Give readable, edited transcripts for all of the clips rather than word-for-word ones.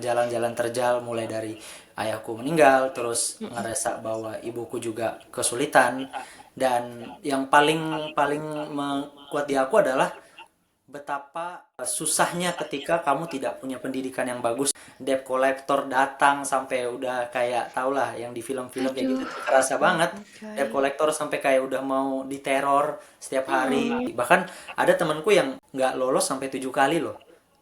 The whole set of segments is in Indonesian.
jalan-jalan terjal mulai dari ayahku meninggal, terus ngerasa bahwa ibuku juga kesulitan, dan yang paling paling kuat di aku adalah betapa susahnya ketika kamu tidak punya pendidikan yang bagus. Debt collector datang sampai udah kayak tau lah yang di film-film kayak gitu Aduh, tuh kerasa ya banget. ampun, Debt Kak. collector sampai kayak udah mau diteror setiap hari. Hmm. Bahkan ada temanku yang nggak lolos sampai 7 kali loh.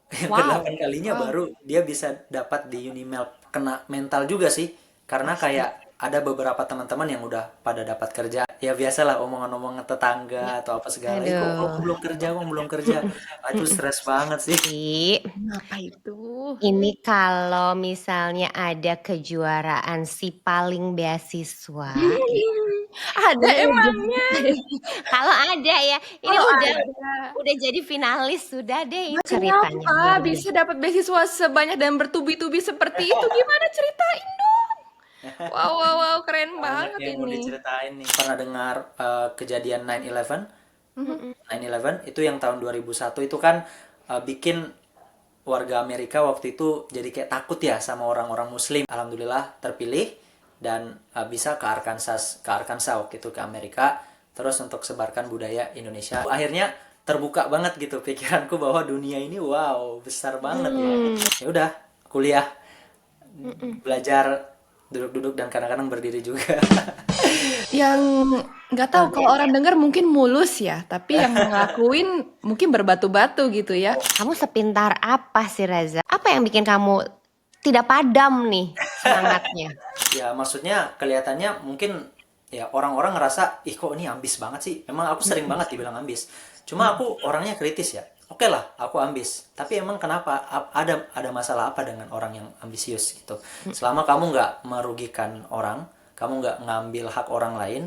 Yang Wow, kedelapan kalinya Wow, baru dia bisa dapat di Unimel. Kena mental juga sih, karena pasti. kayak ada beberapa teman-teman yang udah pada dapat kerja. Ya biasalah omongan-omongan tetangga atau apa segala. Ih, kok aduh. kamu belum kerja, kamu belum kerja. Ah, itu stres banget sih. Ti, Kenapa itu? ini kalau misalnya ada kejuaraan si paling beasiswa, Ada ini udah emangnya? kalau ada ya, ini Kalau udah ada. udah jadi finalis sudah deh ini ceritanya Kenapa luar bisa biasa. dapat beasiswa sebanyak dan bertubi-tubi seperti itu? Gimana ceritain dong? Wow, wow, wow, keren Banyak banget yang mau ini. diceritain nih. Pernah dengar kejadian 9/11? Mhm. Mm-mm. 9/11 itu yang tahun 2001 itu kan bikin warga Amerika waktu itu jadi kayak takut ya sama orang-orang Muslim. Alhamdulillah terpilih dan bisa ke Arkansas waktu itu ke Amerika, terus untuk sebarkan budaya Indonesia. Akhirnya terbuka banget gitu pikiranku bahwa dunia ini wow besar banget ya. Hmm. Ya udah kuliah, Mm-mm. belajar, duduk-duduk dan kadang-kadang berdiri juga. Yang nggak tahu kalau orang dengar mungkin mulus ya, tapi yang ngelakuin mungkin berbatu-batu gitu ya. Kamu sepintar apa sih Reza? Apa yang bikin kamu tidak padam nih semangatnya? Ya maksudnya kelihatannya mungkin ya orang-orang ngerasa ih kok ini ambis banget sih. Emang aku sering banget dibilang ambis. Cuma aku orangnya kritis ya. Oke lah, aku ambis. Tapi emang kenapa? Ada masalah apa dengan orang yang ambisius gitu? Selama kamu nggak merugikan orang, kamu nggak ngambil hak orang lain,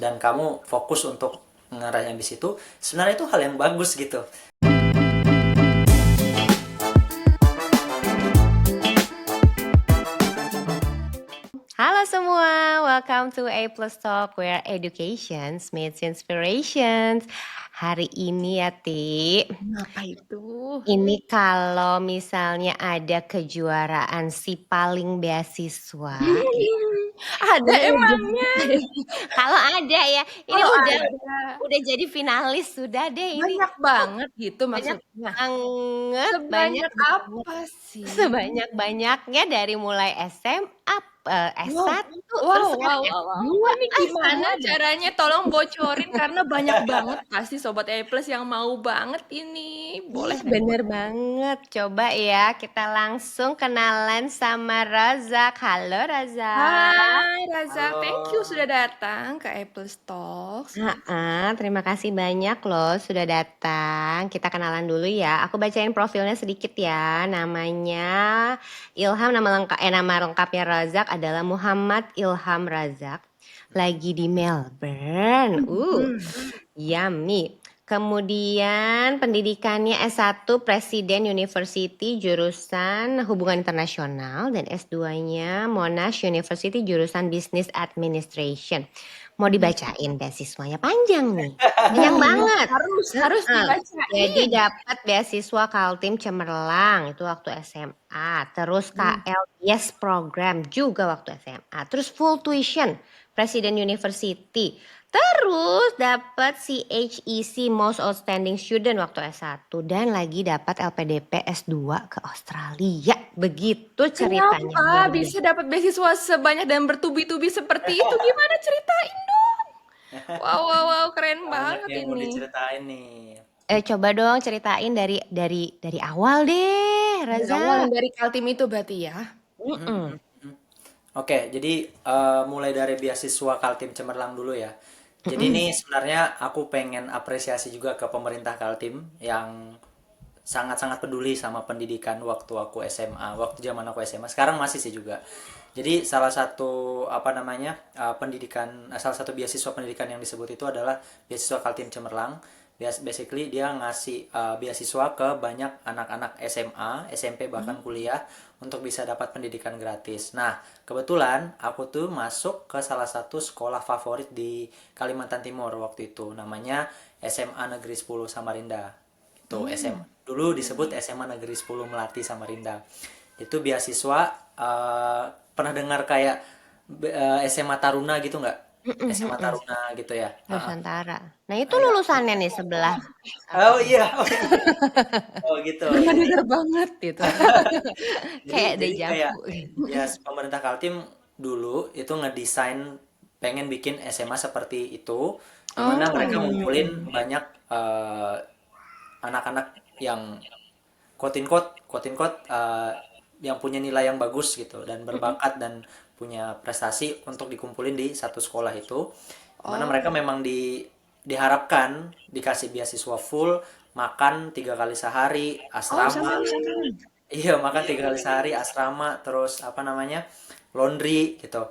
dan kamu fokus untuk ngeraih ambis itu, sebenarnya itu hal yang bagus gitu. Halo semua, welcome to A Plus Talk where education meets inspirations. Hari ini ya Ti, Kenapa itu? ini kalau misalnya ada kejuaraan si paling beasiswa, Ada ini udah emangnya? kalau ada ya, ini Kalau udah ada. udah jadi finalis sudah deh ini. Banyak banget gitu Banyak maksudnya? banget, banyak Sebanyak banget. apa sih? Sebanyak-banyaknya dari mulai SMA, Wow, S1, terus wow, sekarang wow, wow, wow. S2, Ini gimana semuanya. caranya? Tolong bocorin karena banyak banget pasti Sobat E Plus yang mau banget ini. Boleh Ih, nih, bener boleh. banget. Coba ya kita langsung kenalan sama Razak. Halo Razak. Hai Raza, thank you Halo. sudah datang ke E Plus Talks. Terima kasih banyak loh sudah datang. Kita kenalan dulu ya. Aku bacain profilnya sedikit ya. Namanya Ilham, nama lengkapnya Razak adalah Muhammad Ilham Razak. Lagi di Melbourne. Hmm. Yummy. Kemudian pendidikannya S1 Presiden University jurusan Hubungan Internasional dan S2-nya Monash University jurusan Business Administration. Mau dibacain beasiswanya panjang nih. Panjang Boleh, banget. harus Heeh. Jadi dibacain. dapat beasiswa Kaltim Cemerlang itu waktu SMA. Terus Hmm. KLIS program juga waktu SMA. Terus full tuition Presiden University. Terus dapat CHEC Most Outstanding Student waktu S1 dan lagi dapat LPDP S2 ke Australia. Begitu ceritanya Kenapa luar bisa biasa. dapat beasiswa sebanyak dan bertubi-tubi seperti itu? Gimana ceritain dong? Wow, wow, wow, keren Banyak banget yang mau ini. diceritain nih. Coba dong ceritain dari awal deh, Dari awal Raza. yang dari Kaltim itu berarti ya. Mm-mm. Oke, jadi mulai dari beasiswa Kaltim Cemerlang dulu ya. Jadi Mm-mm. ini sebenarnya aku pengen apresiasi juga ke pemerintah Kaltim yang sangat-sangat peduli sama pendidikan waktu aku SMA, waktu zaman aku SMA. Sekarang masih sih juga. Jadi salah satu apa namanya salah satu beasiswa pendidikan yang disebut itu adalah beasiswa Kaltim Cemerlang. Basically dia ngasih beasiswa ke banyak anak-anak SMA, SMP bahkan kuliah untuk bisa dapat pendidikan gratis. Nah, kebetulan aku tuh masuk ke salah satu sekolah favorit di Kalimantan Timur waktu itu, namanya SMA Negeri 10 Samarinda. Itu SMA. Dulu disebut SMA Negeri 10 Melati Samarinda. Itu beasiswa, pernah dengar kayak SMA Taruna gitu nggak? Mhm SMA mhm. Taruna gitu ya. Nusantara. Nah, itu Iya. lulusannya nih sebelah aku Oh nih. iya, oh iya. Oh gitu. Pernah Jadi denger banget gitu. jadi Kayak jadi kayak dejavu. ya pemerintah Kaltim dulu itu ngedesain pengen bikin SMA seperti itu, di mana mereka Oh. ngumpulin banyak anak-anak yang quote in quote yang punya nilai yang bagus gitu dan berbakat dan punya prestasi untuk dikumpulin di satu sekolah itu, dimana mereka Oh. memang diharapkan dikasih beasiswa full, makan 3 kali sehari, Oh, sama asrama. nih, sama nih. Iya, makan 3 kali sehari, asrama, terus apa namanya, laundry gitu.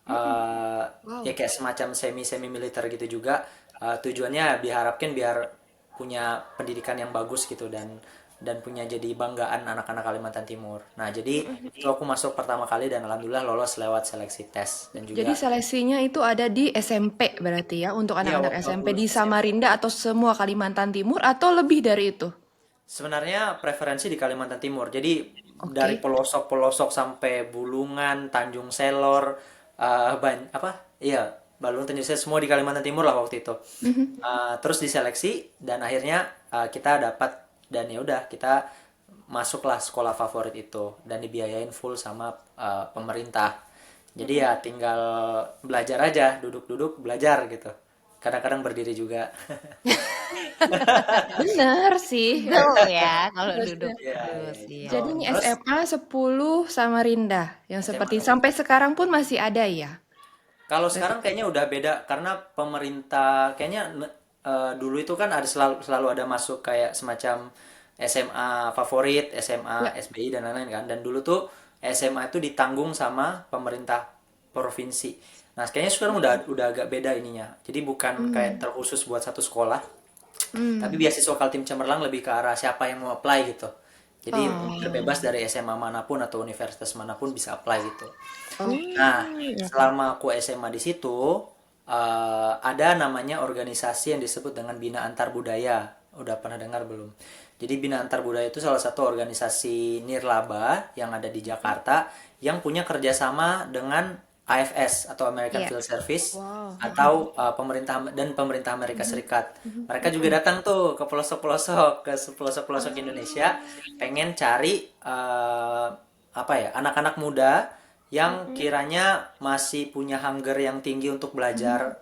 Eh, Ya Wow. kayak semacam semi semi militer gitu juga. Tujuannya diharapkan biar punya pendidikan yang bagus gitu dan punya jadi banggaan anak-anak Kalimantan Timur. Nah, jadi itu aku masuk pertama kali dan alhamdulillah lolos lewat seleksi tes dan Jadi juga seleksinya itu ada di SMP berarti ya, untuk iya anak-anak waktu aku SMP di lulus SMP. Samarinda atau semua Kalimantan Timur atau lebih dari itu? Sebenarnya preferensi di Kalimantan Timur. Jadi dari Oke. pelosok-pelosok sampai Bulungan, Tanjung Selor, apa? Iya, Balung Tanjung Selor semua di Kalimantan Timur lah waktu itu. Terus diseleksi dan akhirnya kita dapat dan ya udah kita masuklah sekolah favorit itu dan dibiayain full sama pemerintah. Jadi ya tinggal belajar aja, duduk-duduk belajar gitu. Kadang-kadang berdiri juga. Bener sih. Pegel ya kalau Harusnya. duduk Iya, iya. terus, iya. Jadi ini Terus SMA 10 Samarinda yang SMA seperti sampai sekarang pun masih ada ya. Kalau Berarti. sekarang kayaknya udah beda karena pemerintah kayaknya dulu itu kan ada selalu ada masuk kayak semacam SMA favorit, SMA Ya. SBI dan lain-lain kan. Dan dulu tuh SMA itu ditanggung sama pemerintah provinsi. Nah, kayaknya sekarang udah agak beda ininya. Jadi bukan kayak terkhusus buat satu sekolah, tapi Hmm. beasiswa Kaltim Cemerlang lebih ke arah siapa yang mau apply gitu. Jadi Oh. terbebas dari SMA manapun atau universitas manapun bisa apply gitu. Oke. Nah, Oke. selama aku SMA di situ, ada namanya organisasi yang disebut dengan Bina Antar Budaya. Udah pernah dengar belum? Jadi Bina Antar Budaya itu salah satu organisasi nirlaba yang ada di Jakarta yang punya kerjasama dengan AFS atau American Iya. Field Service Wow. atau pemerintah Amerika Serikat. Mereka juga datang tuh ke pelosok-pelosok, ke pelosok-pelosok Indonesia, pengen cari apa ya, anak-anak muda yang kiranya masih punya hunger yang tinggi untuk belajar,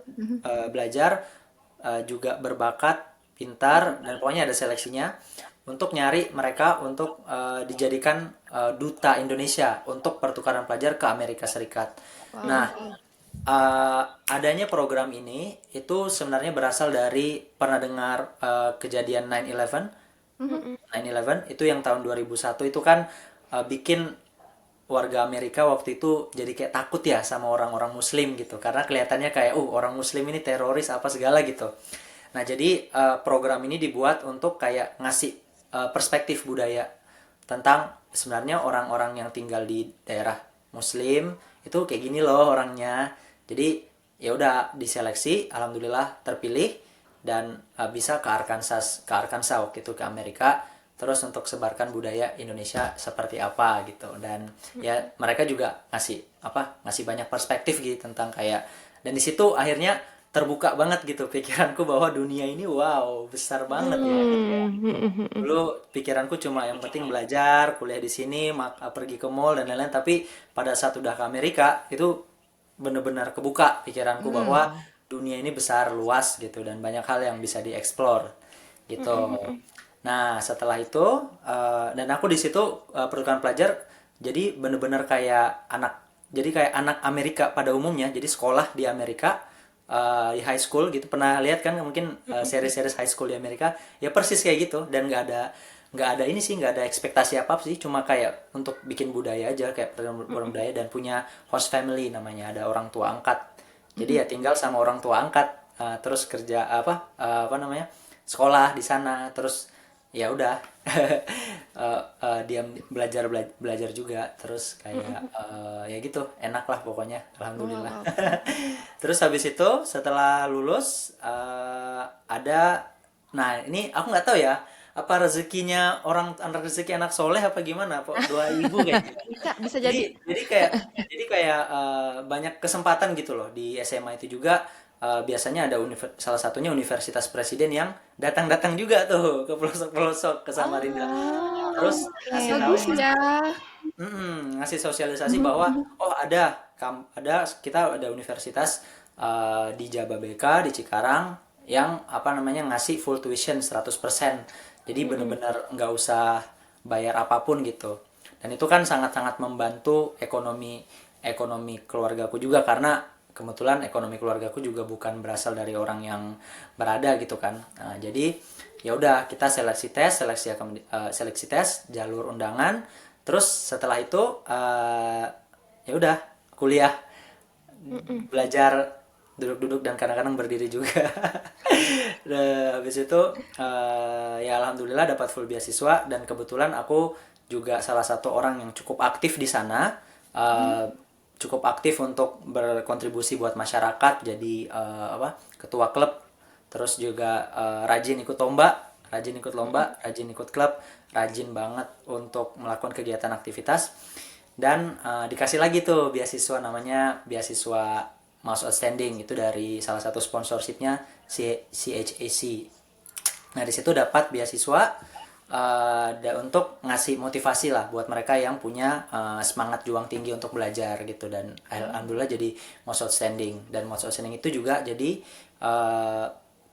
juga berbakat, pintar, dan pokoknya ada seleksinya untuk nyari mereka untuk dijadikan duta Indonesia untuk pertukaran pelajar ke Amerika Serikat. Nah, adanya program ini itu sebenarnya berasal dari pernah dengar kejadian 9/11? 9/11 itu yang tahun 2001 itu kan bikin warga Amerika waktu itu jadi kayak takut ya sama orang-orang Muslim gitu karena kelihatannya kayak orang Muslim ini teroris apa segala gitu. Nah jadi program ini dibuat untuk kayak ngasih perspektif budaya tentang sebenarnya orang-orang yang tinggal di daerah Muslim itu kayak gini loh orangnya. Jadi ya udah diseleksi, alhamdulillah terpilih dan bisa ke Arkansas waktu itu ke Amerika terus untuk sebarkan budaya Indonesia seperti apa gitu dan ya mereka juga ngasih banyak perspektif gitu tentang kayak dan di situ akhirnya terbuka banget gitu pikiranku bahwa dunia ini wow besar banget ya. Dulu pikiranku cuma yang penting belajar, kuliah di sini, pergi ke mall dan lain-lain. Tapi pada saat udah ke Amerika itu benar-benar kebuka pikiranku bahwa dunia ini besar, luas gitu dan banyak hal yang bisa dieksplor gitu. Nah setelah itu dan aku di situ pertukaran pelajar jadi benar-benar jadi kayak anak Amerika pada umumnya. Jadi sekolah di Amerika di high school gitu pernah lihat kan mungkin series-series high school di Amerika ya persis kayak gitu dan nggak ada ini sih nggak ada ekspektasi apa sih cuma kayak untuk bikin budaya aja kayak program budaya dan punya host family namanya ada orang tua angkat jadi ya tinggal sama orang tua angkat terus kerja apa namanya sekolah di sana terus ya udah diam belajar juga terus kayak ya gitu enak lah pokoknya alhamdulillah. Wow. Terus habis itu setelah lulus ada nah ini aku nggak tahu ya apa rezekinya orang anak rezeki anak soleh apa gimana? Apa doa ibu kayak gitu. Bisa Jadi jadi. jadi kayak banyak kesempatan gitu loh di SMA itu juga. Biasanya ada salah satunya Universitas Presiden yang datang-datang juga tuh ke pelosok-pelosok ke Samarinda. Oh, Terus ngasih tahu Bagus oke. ya. ngasih sosialisasi Mhm, bahwa mhm. oh ada kita ada universitas di Jababeka di Cikarang yang apa namanya ngasih full tuition 100%. Jadi bener-bener nggak usah bayar apapun gitu. Dan itu kan sangat-sangat membantu ekonomi ekonomi keluargaku juga karena kebetulan ekonomi keluargaku juga bukan berasal dari orang yang berada gitu kan. Nah, jadi ya udah kita seleksi tes jalur undangan. Terus setelah itu ya udah kuliah, belajar, duduk-duduk dan kadang-kadang berdiri juga. Nah, habis itu ya alhamdulillah dapat full beasiswa dan kebetulan aku juga salah satu orang yang cukup aktif di sana. eh, Cukup aktif untuk berkontribusi buat masyarakat jadi apa ketua klub, terus juga rajin ikut klub, rajin banget untuk melakukan kegiatan aktivitas dan dikasih lagi tuh beasiswa namanya beasiswa Most Outstanding itu dari salah satu sponsorshipnya CHAC. Nah di situ dapat beasiswa untuk ngasih motivasi lah buat mereka yang punya semangat juang tinggi untuk belajar gitu dan alhamdulillah jadi most outstanding dan most outstanding itu juga jadi uh,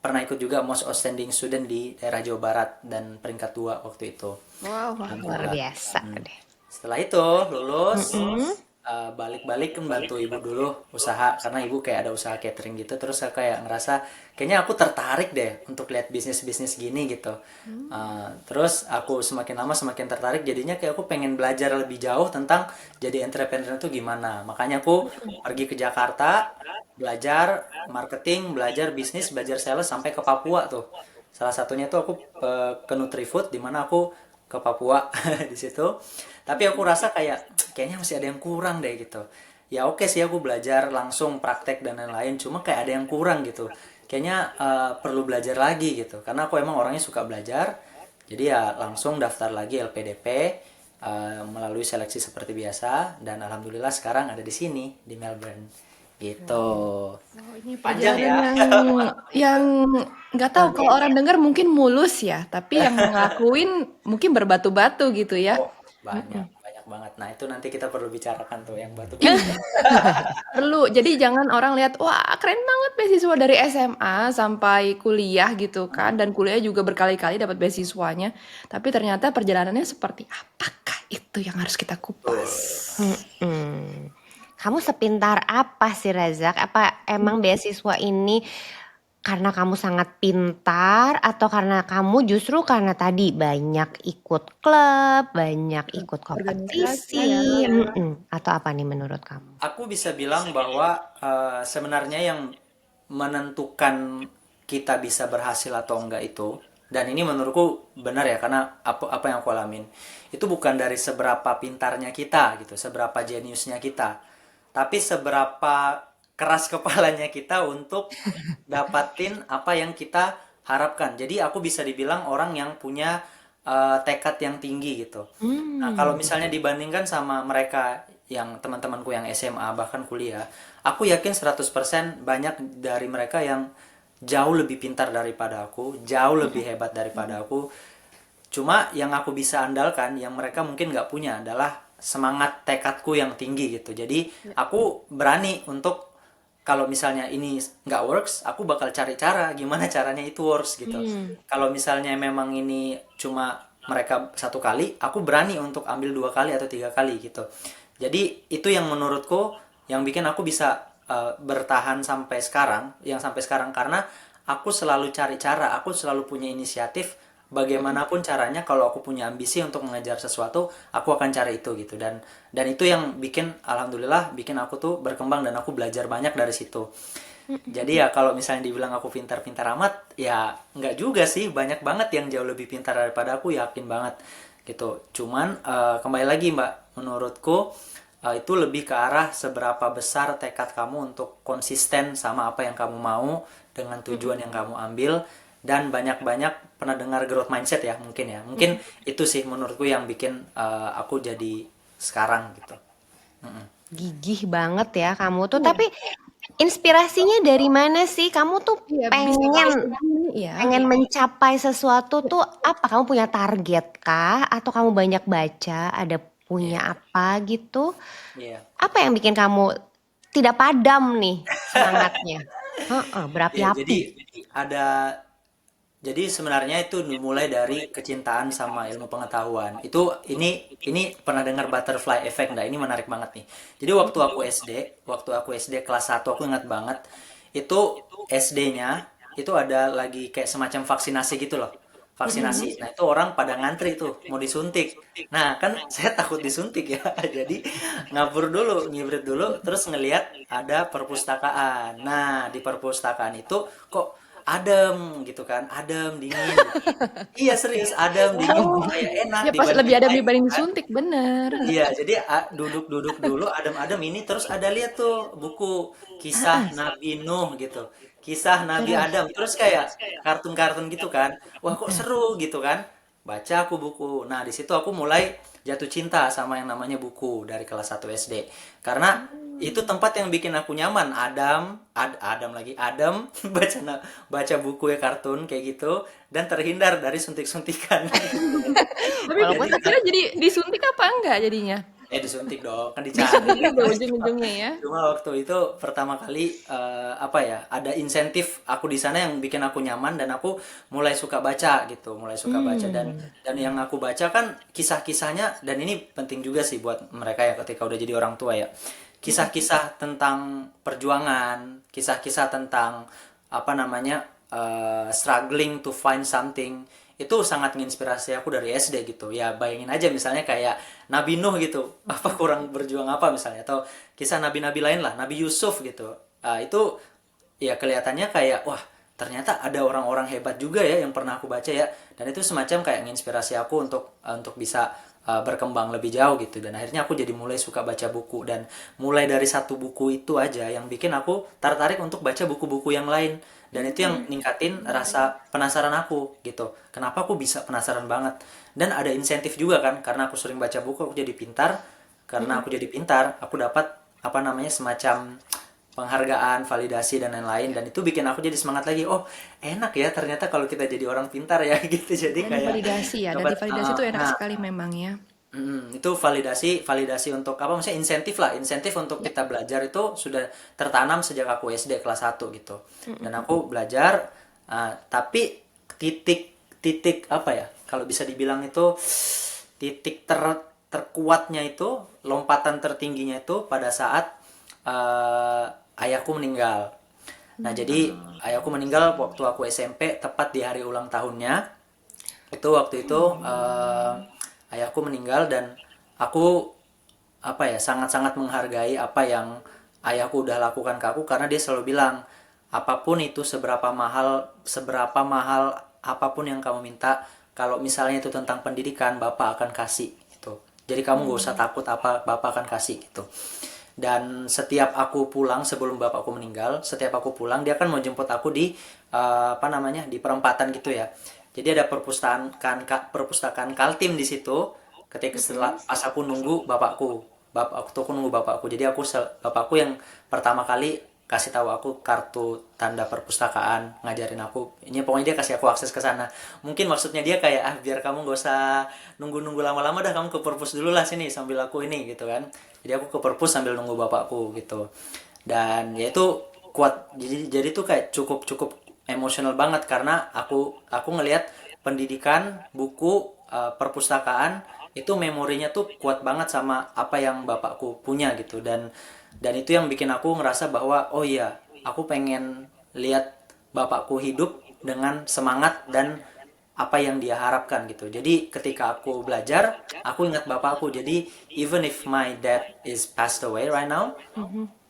pernah ikut juga most outstanding student di daerah Jawa Barat dan peringkat 2 waktu itu Wow, wah, Luar alhamdulillah. biasa Hmm. deh. Setelah itu lulus, Mm-mm. balik-balik kan bantu ibu dulu usaha karena ibu kayak ada usaha catering gitu. Terus saya kayak ngerasa kayaknya aku tertarik deh untuk lihat bisnis-bisnis gini gitu. Terus aku semakin lama semakin tertarik. Jadinya kayak aku pengen belajar lebih jauh tentang jadi entrepreneur itu gimana. Makanya aku pergi ke Jakarta, belajar marketing, belajar bisnis, belajar sales sampai ke Papua tuh. Salah satunya tuh aku ke Nutrifood di mana aku ke Papua di situ. Tapi aku rasa kayaknya masih ada yang kurang deh gitu. Ya oke sih aku belajar langsung praktek dan lain-lain, cuma kayak ada yang kurang gitu. Kayaknya perlu belajar lagi gitu. Karena aku emang orangnya suka belajar. Jadi ya langsung daftar lagi LPDP melalui seleksi seperti biasa dan alhamdulillah sekarang ada di sini di Melbourne. Gitu. oh, ini Panjang perjalanan ya. yang nggak tahu kalau orang dengar mungkin mulus ya, tapi yang ngelakuin mungkin berbatu-batu gitu ya. Oh, banyak, Mm-mm. banyak banget. Nah, itu nanti kita perlu bicarakan tuh yang batu-batu. Ih, perlu. Jadi jangan orang lihat, wah keren banget beasiswa dari SMA sampai kuliah gitu kan, dan kuliah juga berkali-kali dapat beasiswanya. Tapi ternyata perjalanannya seperti apakah itu yang harus kita kupas. Mm-mm. Kamu sepintar apa sih Razak? Apa emang beasiswa ini karena kamu sangat pintar atau karena kamu justru karena tadi banyak ikut klub, banyak ikut Organisasi kompetisi, ya. atau apa nih menurut kamu? Aku bisa bilang bahwa sebenarnya yang menentukan kita bisa berhasil atau enggak itu, dan ini menurutku benar ya karena apa yang aku alamin, itu bukan dari seberapa pintarnya kita gitu, seberapa jeniusnya kita, tapi seberapa keras kepalanya kita untuk dapatin apa yang kita harapkan. Jadi aku bisa dibilang orang yang punya tekad yang tinggi gitu. Nah, kalau Hmm. misalnya dibandingkan sama mereka yang teman-temanku yang SMA bahkan kuliah, aku yakin 100% banyak dari mereka yang jauh lebih pintar daripada aku, jauh lebih hebat daripada aku. Cuma yang aku bisa andalkan, yang mereka mungkin nggak punya adalah semangat tekadku yang tinggi gitu. Jadi aku berani untuk kalau misalnya ini nggak works, aku bakal cari cara gimana caranya itu works gitu. Hmm. Kalau misalnya memang ini cuma mereka satu kali, aku berani untuk ambil 2 kali atau 3 kali gitu. Jadi itu yang menurutku yang bikin aku bisa bertahan sampai sekarang, yang sampai sekarang karena aku selalu cari cara, aku selalu punya inisiatif. Bagaimanapun caranya, kalau aku punya ambisi untuk mengejar sesuatu, aku akan cari itu gitu. Dan itu yang bikin alhamdulillah bikin aku tuh berkembang dan aku belajar banyak dari situ. Jadi ya kalau misalnya dibilang aku pintar-pintar amat, ya nggak juga sih, banyak banget yang jauh lebih pintar daripada aku, yakin banget gitu. Cuman kembali lagi Mbak, menurutku itu lebih ke arah seberapa besar tekad kamu untuk konsisten sama apa yang kamu mau dengan tujuan yang kamu ambil dan banyak-banyak pernah dengar growth mindset ya mungkin itu sih menurutku yang bikin aku jadi sekarang gitu. Mm-mm. Gigih banget ya kamu tuh. Tapi inspirasinya dari mana sih? Kamu tuh Iya, bisa sampai pengen segini ya. pengen mencapai sesuatu tuh apa? Kamu punya target kah? Atau kamu banyak baca? Ada Iya, punya apa gitu? iya. Apa yang bikin kamu tidak padam nih semangatnya? Heeh, Iya, jadi berapi-api. ada jadi sebenarnya itu mulai dari kecintaan sama ilmu pengetahuan. Ini pernah dengar butterfly effect nggak? Ini menarik banget nih. Jadi waktu aku SD kelas 1 aku ingat banget itu SD-nya itu ada lagi kayak semacam vaksinasi gitu loh. Vaksinasi. Nah, itu orang pada ngantri tuh mau disuntik. Nah, kan saya takut disuntik ya. Jadi ngibrit dulu terus ngelihat ada perpustakaan. Nah, di perpustakaan itu kok adem gitu kan, adem dingin gitu. Iya serius, adem dingin Oh, kayak enak ya pas dibanding lebih yang ada lain gitu dibanding kan. disuntik, bener. Iya, jadi duduk-duduk dulu adem-adem ini terus ada lihat tuh buku kisah Nabi Nuh gitu. Kisah Nabi Terus, Adam terus kayak kartun-kartun gitu kan. Wah, kok seru gitu kan. Baca aku buku. Nah, di situ aku mulai jatuh cinta sama yang namanya buku dari kelas 1 SD. Karena itu tempat yang bikin aku nyaman. Adam lagi, Adam baca buku ya kartun kayak gitu dan terhindar dari suntik-suntikan gitu. tapi Walaupun Jadi akhirnya jadi disuntik apa enggak jadinya? disuntik dong, kan dicari. Disuntik juga ujung-ujungnya ya. Cuma waktu itu pertama kali apa ya, ada insentif aku di sana yang bikin aku nyaman dan aku mulai suka baca gitu, mulai suka baca Hmm. dan yang aku baca kan kisah-kisahnya dan ini penting juga sih buat mereka ya ketika udah jadi orang tua ya. Kisah-kisah tentang perjuangan, kisah-kisah tentang apa namanya struggling to find something itu sangat menginspirasi aku dari SD gitu ya. Bayangin aja misalnya kayak Nabi Nuh gitu apa kurang berjuang apa misalnya atau kisah nabi-nabi lain lah, Nabi Yusuf gitu. Itu ya kelihatannya kayak wah ternyata ada orang-orang hebat juga ya yang pernah aku baca ya dan itu semacam kayak menginspirasi aku untuk bisa berkembang lebih jauh gitu dan akhirnya aku jadi mulai suka baca buku dan mulai dari satu buku itu aja yang bikin aku tertarik untuk baca buku-buku yang lain dan itu yang ningkatin rasa penasaran aku gitu. Kenapa aku bisa penasaran banget? Dan ada insentif juga kan karena aku sering baca buku aku jadi pintar. Karena aku jadi pintar, aku dapat apa namanya semacam penghargaan, validasi dan lain-lain dan itu bikin aku jadi semangat lagi. Oh, enak ya ternyata kalau kita jadi orang pintar ya gitu. Jadi Oh, kayak divalidasi ya. Dan dapat divalidasi itu enak nah sekali memang ya. itu validasi untuk apa maksudnya insentif lah insentif untuk Ya. kita belajar itu sudah tertanam sejak aku SD kelas 1 gitu dan aku belajar tapi titik titik apa ya kalau bisa dibilang itu titik terkuatnya itu lompatan tertingginya itu pada saat ayahku meninggal. Nah jadi ayahku meninggal waktu aku SMP tepat di hari ulang tahunnya itu waktu itu ayahku meninggal dan aku apa ya sangat-sangat menghargai apa yang ayahku udah lakukan ke aku karena dia selalu bilang apapun itu seberapa mahal apapun yang kamu minta kalau misalnya itu tentang pendidikan bapak akan kasih gitu jadi kamu gak usah takut apa bapak akan kasih gitu dan setiap aku pulang sebelum bapakku meninggal setiap aku pulang dia kan mau jemput aku di apa namanya di perempatan gitu ya jadi ada perpustakaan Kaltim di situ ketika setelah pas aku nunggu aku nunggu bapakku jadi bapakku yang pertama kali kasih tahu aku kartu tanda perpustakaan ngajarin aku ini pokoknya dia kasih aku akses ke sana mungkin maksudnya dia kayak biar kamu gak usah nunggu-nunggu lama-lama dah kamu ke perpus dulu lah sini sambil aku ini gitu kan jadi aku ke perpus sambil nunggu bapakku gitu dan ya itu kuat jadi tuh kayak cukup cukup emosional banget karena aku ngelihat pendidikan buku perpustakaan itu memorinya tuh kuat banget sama apa yang bapakku punya gitu dan itu yang bikin aku ngerasa bahwa oh iya aku pengen lihat bapakku hidup dengan semangat dan apa yang dia harapkan gitu jadi ketika aku belajar aku ingat bapakku jadi even if my dad is passed away right now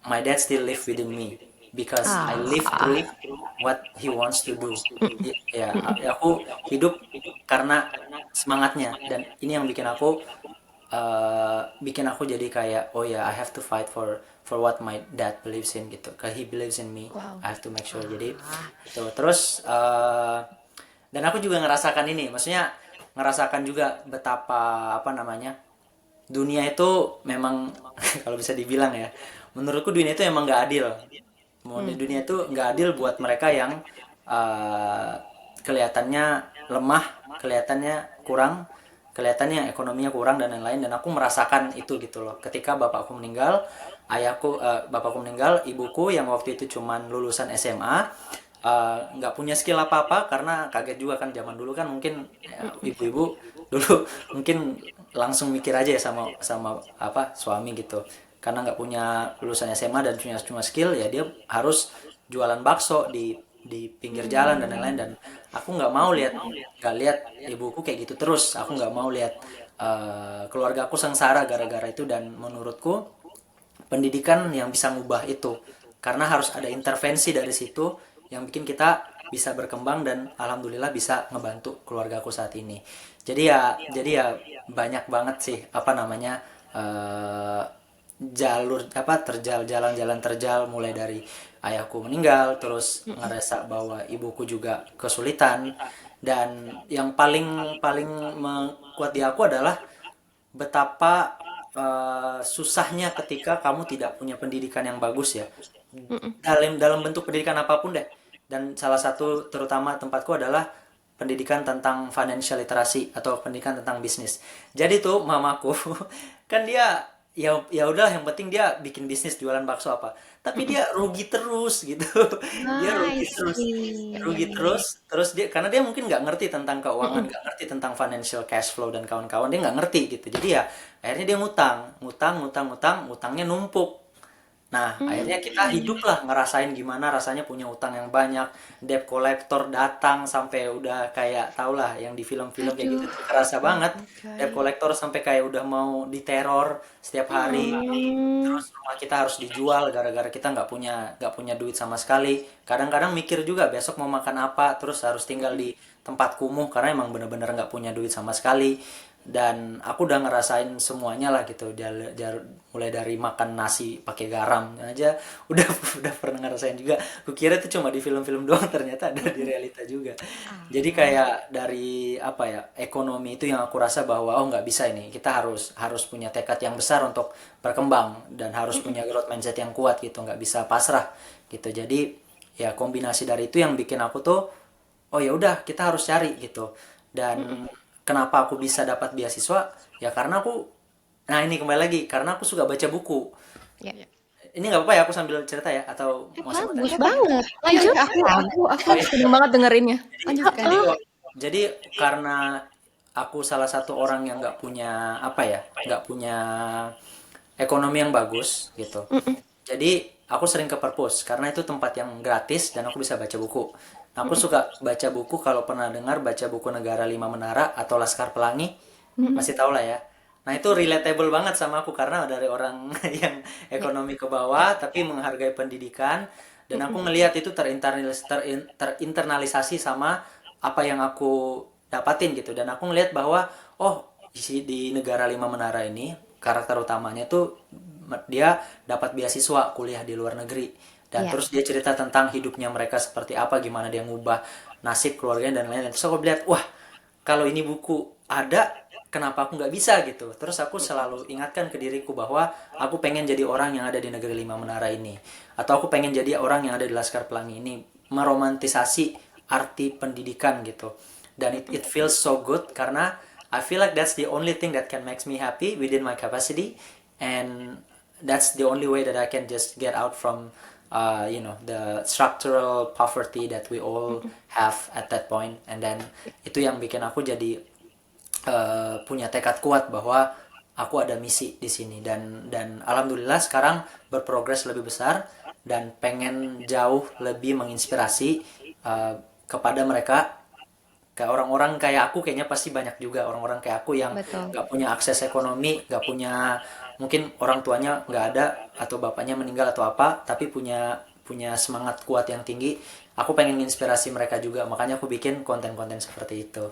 my dad still live within me because I live Ah, through what he wants to do. Ya, aku hidup karena semangatnya dan ini yang bikin aku jadi kayak oh ya I have to fight for what my dad believes in gitu. Cause he believes in me. Wow. I have to make sure. Jadi ah. itu terus Dan aku juga ngerasakan ini, maksudnya ngerasakan juga betapa apa namanya, dunia itu memang kalau bisa dibilang ya, menurutku dunia itu emang nggak adil. Dunia itu nggak adil buat mereka yang uh, kelihatannya lemah, kelihatannya kurang, kelihatannya ekonominya kurang dan lain-lain. Dan aku merasakan itu gitu loh. Ketika bapakku meninggal, bapakku meninggal, ibuku yang waktu itu cuman lulusan SMA, nggak punya skill apa-apa karena kaget juga kan zaman dulu kan mungkin ya, ibu-ibu dulu mungkin langsung mikir aja ya sama sama apa suami gitu karena nggak punya lulusan SMA dan punya cuma skill ya dia harus jualan bakso di pinggir jalan dan lain-lain. Dan aku nggak lihat ibuku kayak gitu terus. Aku nggak mau lihat keluarga aku sengsara gara-gara itu. Dan menurutku pendidikan yang bisa ngubah itu karena harus ada intervensi dari situ yang bikin kita bisa berkembang dan alhamdulillah bisa ngebantu keluargaku saat ini. Jadi ya banyak banget sih apa namanya eh, jalur apa terjal jalan-jalan terjal mulai dari ayahku meninggal terus ngerasa bahwa ibuku juga kesulitan. Dan yang paling paling kuat di aku adalah betapa susahnya ketika kamu tidak punya pendidikan yang bagus ya dalam dalam bentuk pendidikan apapun deh. Dan salah satu terutama tempatku adalah pendidikan tentang financial literacy atau pendidikan tentang bisnis. Jadi tuh mamaku kan dia ya ya udah yang penting dia bikin bisnis jualan bakso apa. Tapi dia rugi terus gitu. Dia I rugi see. terus terus dia karena dia mungkin nggak ngerti tentang keuangan, nggak ngerti tentang financial cash flow dan kawan-kawan dia nggak ngerti gitu. Jadi ya akhirnya dia ngutangnya numpuk. Nah, akhirnya kita hidup lah ngerasain gimana rasanya punya utang yang banyak. Debt collector datang sampai udah kayak tau lah yang di film-film kayak gitu Aduh, tuh kerasa banget. Debt bangkai. collector sampai kayak udah mau diteror setiap hari. Hmm. Terus rumah kita harus dijual gara-gara kita nggak punya duit sama sekali. Kadang-kadang mikir juga besok mau makan apa, terus harus tinggal di tempat kumuh karena emang bener-bener nggak punya duit sama sekali. Dan aku udah ngerasain semuanya lah gitu. Mulai dari makan nasi pakai garam aja udah udah pernah ngerasain juga. Kukira itu cuma di film-film doang, ternyata ada di realita juga. Jadi kayak dari apa ya ekonomi itu yang aku rasa bahwa oh nggak bisa ini, kita harus harus punya tekad yang besar untuk berkembang dan harus punya growth mindset yang kuat gitu, nggak bisa pasrah gitu. Jadi ya kombinasi dari itu yang bikin aku tuh oh ya udah kita harus cari gitu. Dan kenapa aku bisa dapat beasiswa ya karena aku, nah ini kembali lagi karena aku suka baca buku. Ya. Ini nggak apa-apa ya aku sambil cerita ya atau masih mau Bagus tanya? banget. Ya, Lanjut. aku seneng banget dengerinnya. Lanjutkan. Jadi jadi karena aku salah satu orang yang nggak punya apa ya, nggak punya ekonomi yang bagus gitu. Jadi aku sering ke perpus karena itu tempat yang gratis dan aku bisa baca buku. Nah, aku suka baca buku. Kalau pernah dengar baca buku Negara Lima Menara atau Laskar Pelangi, pasti tau lah ya. Nah itu relatable banget sama aku karena dari orang yang ekonomi ke bawah tapi menghargai pendidikan. Dan aku ngelihat itu terinternalisasi sama apa yang aku dapatin gitu. Dan aku ngelihat bahwa oh di negara Lima Menara ini karakter utamanya tuh dia dapat beasiswa kuliah di luar negeri. Dan Ya. terus dia cerita tentang hidupnya mereka seperti apa, gimana dia ngubah nasib keluarganya dan lain-lain. Terus aku lihat, wah kalau ini buku ada, kenapa aku nggak bisa gitu. Terus aku selalu ingatkan ke diriku bahwa aku pengen jadi orang yang ada di negeri Lima Menara ini. Atau aku pengen jadi orang yang ada di Laskar Pelangi ini. Meromantisasi arti pendidikan gitu. Dan it feels so good karena I feel like that's the only thing that can makes me happy within my capacity. And that's the only way that I can just get out from the structural poverty that we all have at that point. And then itu yang bikin aku jadi punya tekad kuat bahwa aku ada misi di sini. Dan alhamdulillah sekarang berprogres lebih besar dan pengen jauh lebih menginspirasi kepada mereka. Kayak orang-orang kayak aku kayaknya pasti banyak juga orang-orang kayak aku yang Betul. nggak punya akses ekonomi, nggak punya, mungkin orang tuanya nggak ada atau bapaknya meninggal atau apa, tapi punya punya semangat kuat yang tinggi. Aku pengen inspirasi mereka juga, makanya aku bikin konten-konten seperti itu.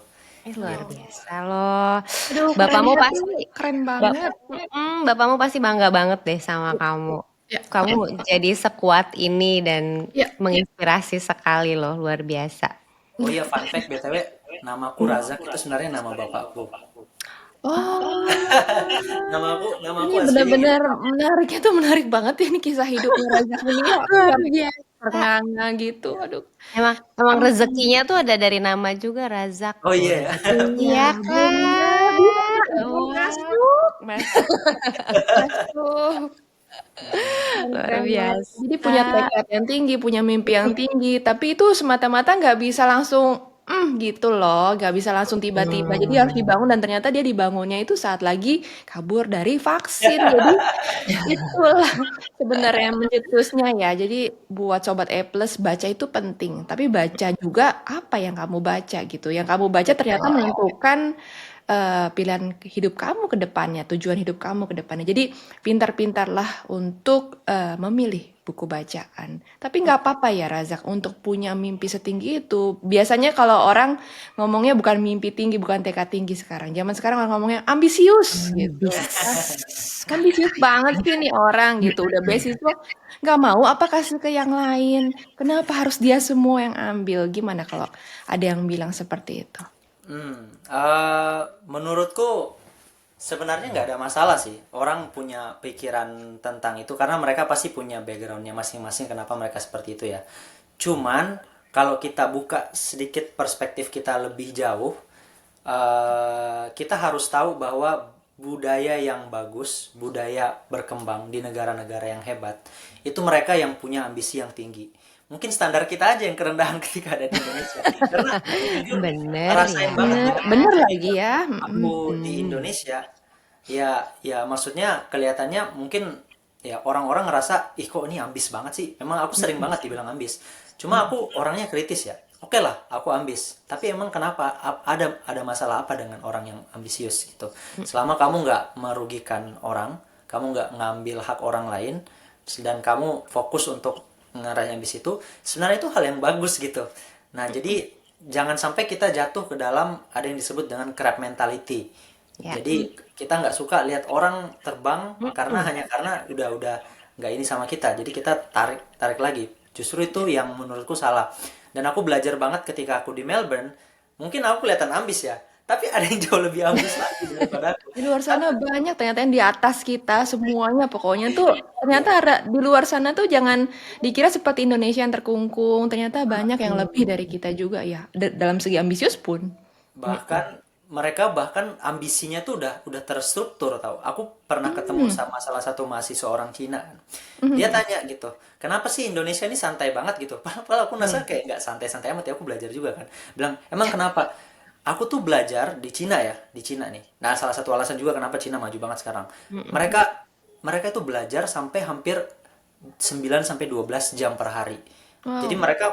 Luar biasa loh. Aduh, Bapakmu kerennya pasti tuh keren bap banget. bapakmu pasti bangga banget deh sama kamu. Ya, ya, Kamu jadi sekuat ini dan ya. menginspirasi sekali loh, luar biasa. Oh iya, fun fact BTW, namaku Razak itu sebenarnya nama bapakku. Oh, Nama aku ini aslinya gitu. benar-benar menariknya tuh menarik banget ya ini kisah hidupnya Razak ini ya. Luar Sampai biasa. ternganga gitu. Aduh. Emang Mhm. rezekinya tuh ada dari nama juga Razak Oh tuh iya ya. rezeki. Iya, Iya benar. Bisa, kan? Wah, masuk, masuk, masuk. luar Keren banget. Jadi biasa. punya tekad yang tinggi, punya mimpi yang tinggi, tapi itu semata-mata nggak bisa langsung, gitu loh, nggak bisa langsung tiba-tiba. Jadi harus Hmm. dibangun dan ternyata dia dibangunnya itu saat lagi kabur dari vaksin. Jadi itulah sebenarnya mencetusnya ya. Jadi buat Sobat E Plus baca itu penting, tapi baca juga apa yang kamu baca gitu. Yang kamu baca ternyata Betul. menentukan pilihan hidup kamu ke depannya, tujuan hidup kamu ke depannya. Jadi pintar-pintarlah untuk memilih buku bacaan. Tapi nggak apa-apa ya Razak untuk punya mimpi setinggi itu. Biasanya kalau orang ngomongnya bukan mimpi tinggi, bukan tekad tinggi sekarang. Zaman sekarang orang ngomongnya ambisius gitu. Kan Ambis. kan ambisius banget sih nih orang gitu. Udah beasiswa nggak mau apa kasih ke yang lain. Kenapa harus dia semua yang ambil? Gimana kalau ada yang bilang seperti itu? Menurutku sebenarnya nggak ada masalah sih. Orang punya pikiran tentang itu karena mereka pasti punya backgroundnya masing-masing kenapa mereka seperti itu ya. Cuman kalau kita buka sedikit perspektif kita lebih jauh, kita harus tahu bahwa budaya yang bagus, budaya berkembang di negara-negara yang hebat, itu mereka yang punya ambisi yang tinggi. Mungkin standar kita aja yang kerendahan ketika ada di Indonesia. Karena aku jujur Bener ngerasain ya. banget Bener, gitu bener ketika lagi ya. aku di Mm-mm. Indonesia. Ya, ya maksudnya kelihatannya mungkin ya orang-orang ngerasa, ih kok ini ambis banget sih. Memang aku sering banget dibilang ambis. Cuma aku orangnya kritis ya. Oke lah, aku ambis. Tapi emang kenapa? Ada masalah apa dengan orang yang ambisius gitu? Selama kamu nggak merugikan orang, kamu nggak ngambil hak orang lain, dan kamu fokus untuk ngeraih ambisi itu, sebenarnya itu hal yang bagus gitu. Nah, jadi jangan sampai kita jatuh ke dalam ada yang disebut dengan crab mentality. Ya. Jadi kita nggak suka lihat orang terbang hanya karena udah nggak ini sama kita. Jadi kita tarik tarik lagi. Justru itu yang menurutku salah. Dan aku belajar banget ketika aku di Melbourne. Mungkin aku kelihatan ambis ya, tapi ada yang jauh lebih ambis lagi daripada aku. Di luar sana Karena banyak ternyata yang di atas kita semuanya pokoknya tuh ternyata di luar sana tuh jangan dikira seperti Indonesia yang terkungkung. Ternyata banyak yang lebih dari kita juga ya. Dalam segi ambisius pun. Mm-mm. bahkan mereka bahkan ambisinya tuh udah terstruktur tau. Aku pernah ketemu sama salah satu mahasiswa orang Cina kan. Dia Mhm. tanya gitu, kenapa sih Indonesia ini santai banget gitu? Padahal aku ngerasa kayak nggak santai-santai amat ya, aku belajar juga kan. Bilang, emang kenapa? Aku tuh belajar di Cina ya, di Cina nih. Nah, salah satu alasan juga kenapa Cina maju banget sekarang. Mereka mereka itu belajar sampai hampir 9 sampai 12 jam per hari. Jadi Wow. mereka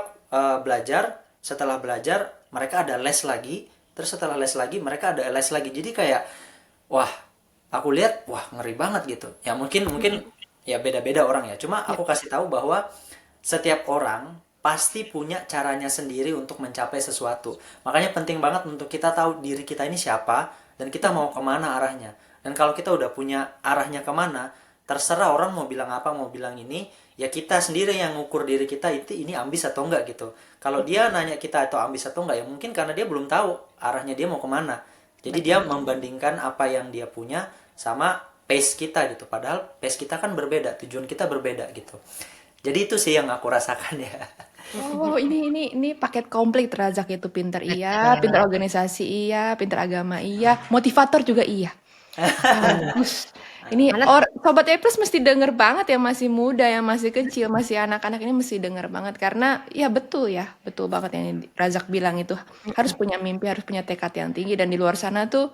belajar, setelah belajar mereka ada les lagi, terus setelah les lagi mereka ada les lagi. Jadi kayak wah, aku lihat wah ngeri banget gitu. Ya mungkin mungkin ya beda-beda orang ya. Cuma Ya. aku kasih tahu bahwa setiap orang pasti punya caranya sendiri untuk mencapai sesuatu. Makanya penting banget untuk kita tahu diri kita ini siapa dan kita mau kemana arahnya. Dan kalau kita udah punya arahnya kemana, terserah orang mau bilang apa, mau bilang ini, ya kita sendiri yang ngukur diri kita itu ini ambis atau enggak gitu. Kalau dia nanya kita atau ambis atau enggak, ya mungkin karena dia belum tahu arahnya dia mau kemana. Jadi dia Betul. membandingkan apa yang dia punya sama pace kita gitu. Padahal pace kita kan berbeda, tujuan kita berbeda gitu. Jadi itu sih yang aku rasakan ya. Oh, ini paket komplit Razak itu pinter iya, pinter organisasi iya, pinter agama iya, motivator juga iya. Bagus. Ini Mana Sobat E Plus mesti denger banget ya masih muda, yang masih kecil, masih anak-anak ini mesti denger banget karena ya, betul banget yang Razak bilang itu harus punya mimpi, harus punya tekad yang tinggi dan di luar sana tuh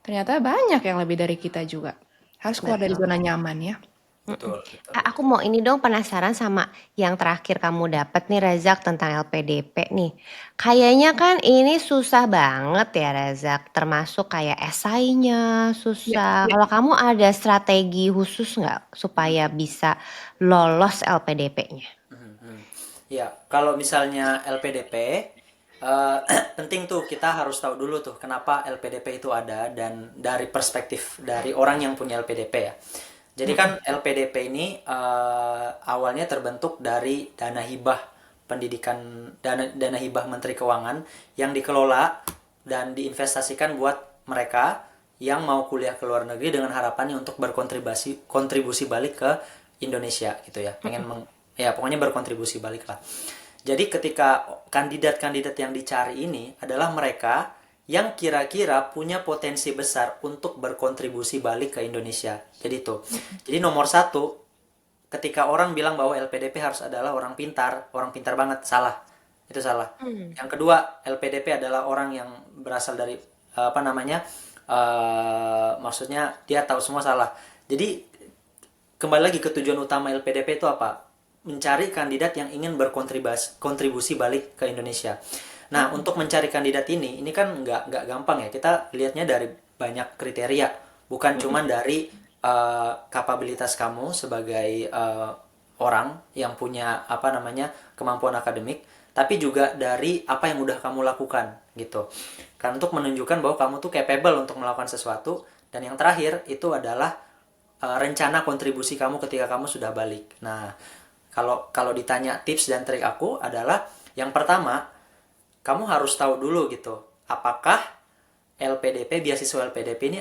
ternyata banyak yang lebih dari kita juga. Harus keluar dari betul. zona nyaman ya. Mm-mm. Betul, betul, Aku betul. mau ini dong penasaran sama yang terakhir kamu dapat nih Razak tentang LPDP nih. Kayaknya kan ini susah banget ya Razak, termasuk kayak esainya Ya, susah. ya. Kalau kamu ada strategi khusus nggak supaya bisa lolos LPDP-nya? Ya, kalau misalnya LPDP, eh, penting tuh kita harus tahu dulu tuh kenapa LPDP itu ada dan dari perspektif dari orang yang punya LPDP ya. Jadi kan LPDP ini awalnya terbentuk dari dana hibah pendidikan, dana hibah Menteri Keuangan yang dikelola dan diinvestasikan buat mereka yang mau kuliah ke luar negeri dengan harapannya untuk kontribusi balik ke Indonesia gitu ya. Ya pokoknya berkontribusi balik lah. Jadi ketika kandidat-kandidat yang dicari ini adalah mereka yang kira-kira punya potensi besar untuk berkontribusi balik ke Indonesia. Jadi itu. Jadi nomor satu, ketika orang bilang bahwa LPDP harus adalah orang pintar banget, salah. Itu salah. Yang kedua, LPDP adalah orang yang berasal dari maksudnya dia tahu semua, salah. Jadi kembali lagi ke tujuan utama LPDP itu apa? Mencari kandidat yang ingin berkontribusi balik ke Indonesia. Nah, untuk mencari kandidat ini kan nggak gampang ya. Kita lihatnya dari banyak kriteria, bukan cuma dari kapabilitas kamu sebagai orang yang punya kemampuan akademik, tapi juga dari apa yang udah kamu lakukan gitu. Kan untuk menunjukkan bahwa kamu tuh capable untuk melakukan sesuatu. Dan yang terakhir itu adalah rencana kontribusi kamu ketika kamu sudah balik. Nah, kalau ditanya tips dan trik aku adalah yang pertama, kamu harus tahu dulu gitu, apakah beasiswa LPDP ini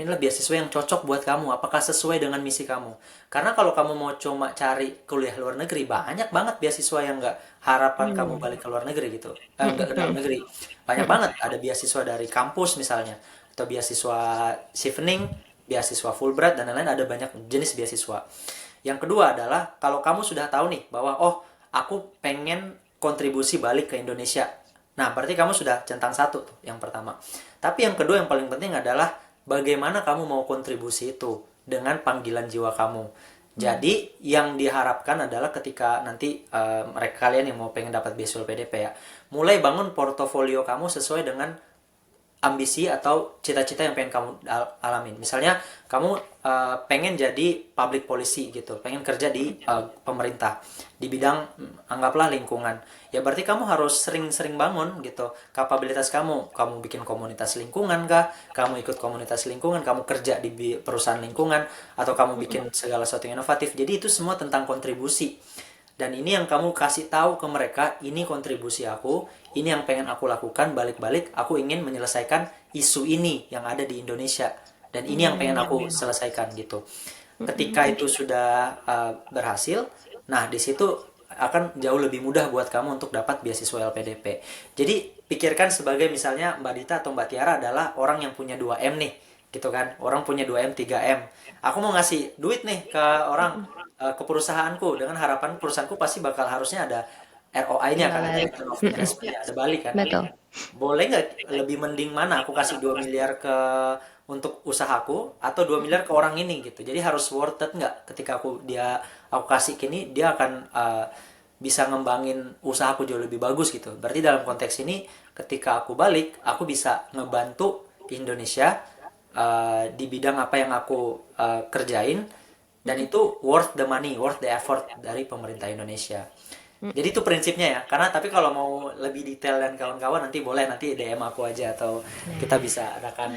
adalah beasiswa yang cocok buat kamu, apakah sesuai dengan misi kamu. Karena kalau kamu mau cuma cari kuliah luar negeri, banyak banget beasiswa yang nggak harapan kamu balik ke luar negeri gitu, nggak ke dalam negeri. Banyak banget, ada beasiswa dari kampus misalnya, atau beasiswa Chevening, beasiswa Fulbright, dan lain-lain, ada banyak jenis beasiswa. Yang kedua adalah, kalau kamu sudah tahu nih bahwa, aku pengen kontribusi balik ke Indonesia. Nah, berarti kamu sudah centang satu tuh, yang pertama. Tapi yang kedua yang paling penting adalah bagaimana kamu mau kontribusi itu dengan panggilan jiwa kamu. Jadi, yang diharapkan adalah ketika nanti kalian yang mau pengen dapat beasiswa LPDP ya, mulai bangun portofolio kamu sesuai dengan ambisi atau cita-cita yang pengen kamu alamin. Misalnya kamu pengen jadi public policy gitu, pengen kerja di pemerintah di bidang anggaplah lingkungan. Ya berarti kamu harus sering-sering bangun gitu kapabilitas kamu. Kamu bikin komunitas lingkungan kah? Kamu ikut komunitas lingkungan, kamu kerja di perusahaan lingkungan, atau kamu bikin segala sesuatu yang inovatif. Jadi itu semua tentang kontribusi. Dan ini yang kamu kasih tahu ke mereka, ini kontribusi aku, ini yang pengen aku lakukan, balik-balik aku ingin menyelesaikan isu ini yang ada di Indonesia, dan ini yang pengen aku selesaikan gitu. Ketika itu sudah berhasil, nah di situ akan jauh lebih mudah buat kamu untuk dapat beasiswa LPDP. Jadi pikirkan sebagai misalnya Mbak Dita atau Mbak Tiara adalah orang yang punya 2M nih, gitu kan. Orang punya 2M, 3M. Aku mau ngasih duit nih ke orang, ke perusahaanku, dengan harapan perusahaanku pasti bakal harusnya ada ROI-nya kan, ada return of investment, ada balik kan. Betul. Boleh nggak lebih mending mana aku kasih 2 miliar untuk usahaku atau 2 miliar ke orang ini gitu. Jadi harus worth it nggak ketika aku kasih kini, dia akan bisa ngembangin usahaku jauh lebih bagus gitu. Berarti dalam konteks ini ketika aku balik, aku bisa ngebantu Indonesia di bidang apa yang aku kerjain, dan itu worth the money, worth the effort dari pemerintah Indonesia. Jadi itu prinsipnya ya. Karena tapi kalau mau lebih detail dan kawan-kawan nanti boleh nanti DM aku aja, atau kita bisa adakan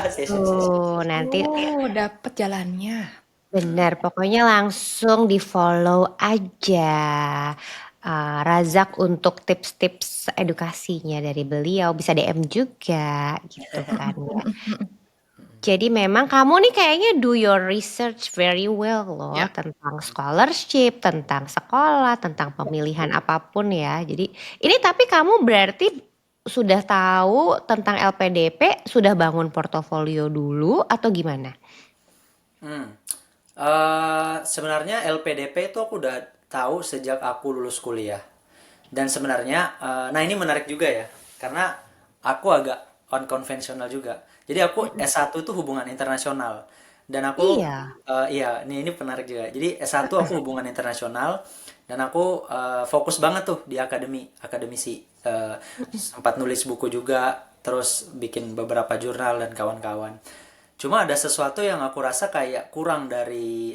session-session. Nanti Dapet jalannya. benar, pokoknya langsung di-follow aja Razak untuk tips-tips edukasinya dari beliau. Bisa DM juga gitu kan ya. Jadi memang kamu nih kayaknya do your research very well loh Ya. tentang scholarship, tentang sekolah, tentang pemilihan apapun ya. Jadi ini tapi kamu berarti sudah tahu tentang LPDP, sudah bangun portofolio dulu atau gimana? Sebenarnya LPDP itu aku udah tahu sejak aku lulus kuliah. Dan sebenarnya, nah ini menarik juga ya, karena aku agak unconventional juga. Jadi aku S1 itu hubungan internasional. Dan aku, Iya. iya, ini menarik juga. Jadi S1 aku hubungan internasional, dan aku fokus banget tuh di akademisi. Sempat nulis buku juga, terus bikin beberapa jurnal dan kawan-kawan. Cuma ada sesuatu yang aku rasa kayak kurang dari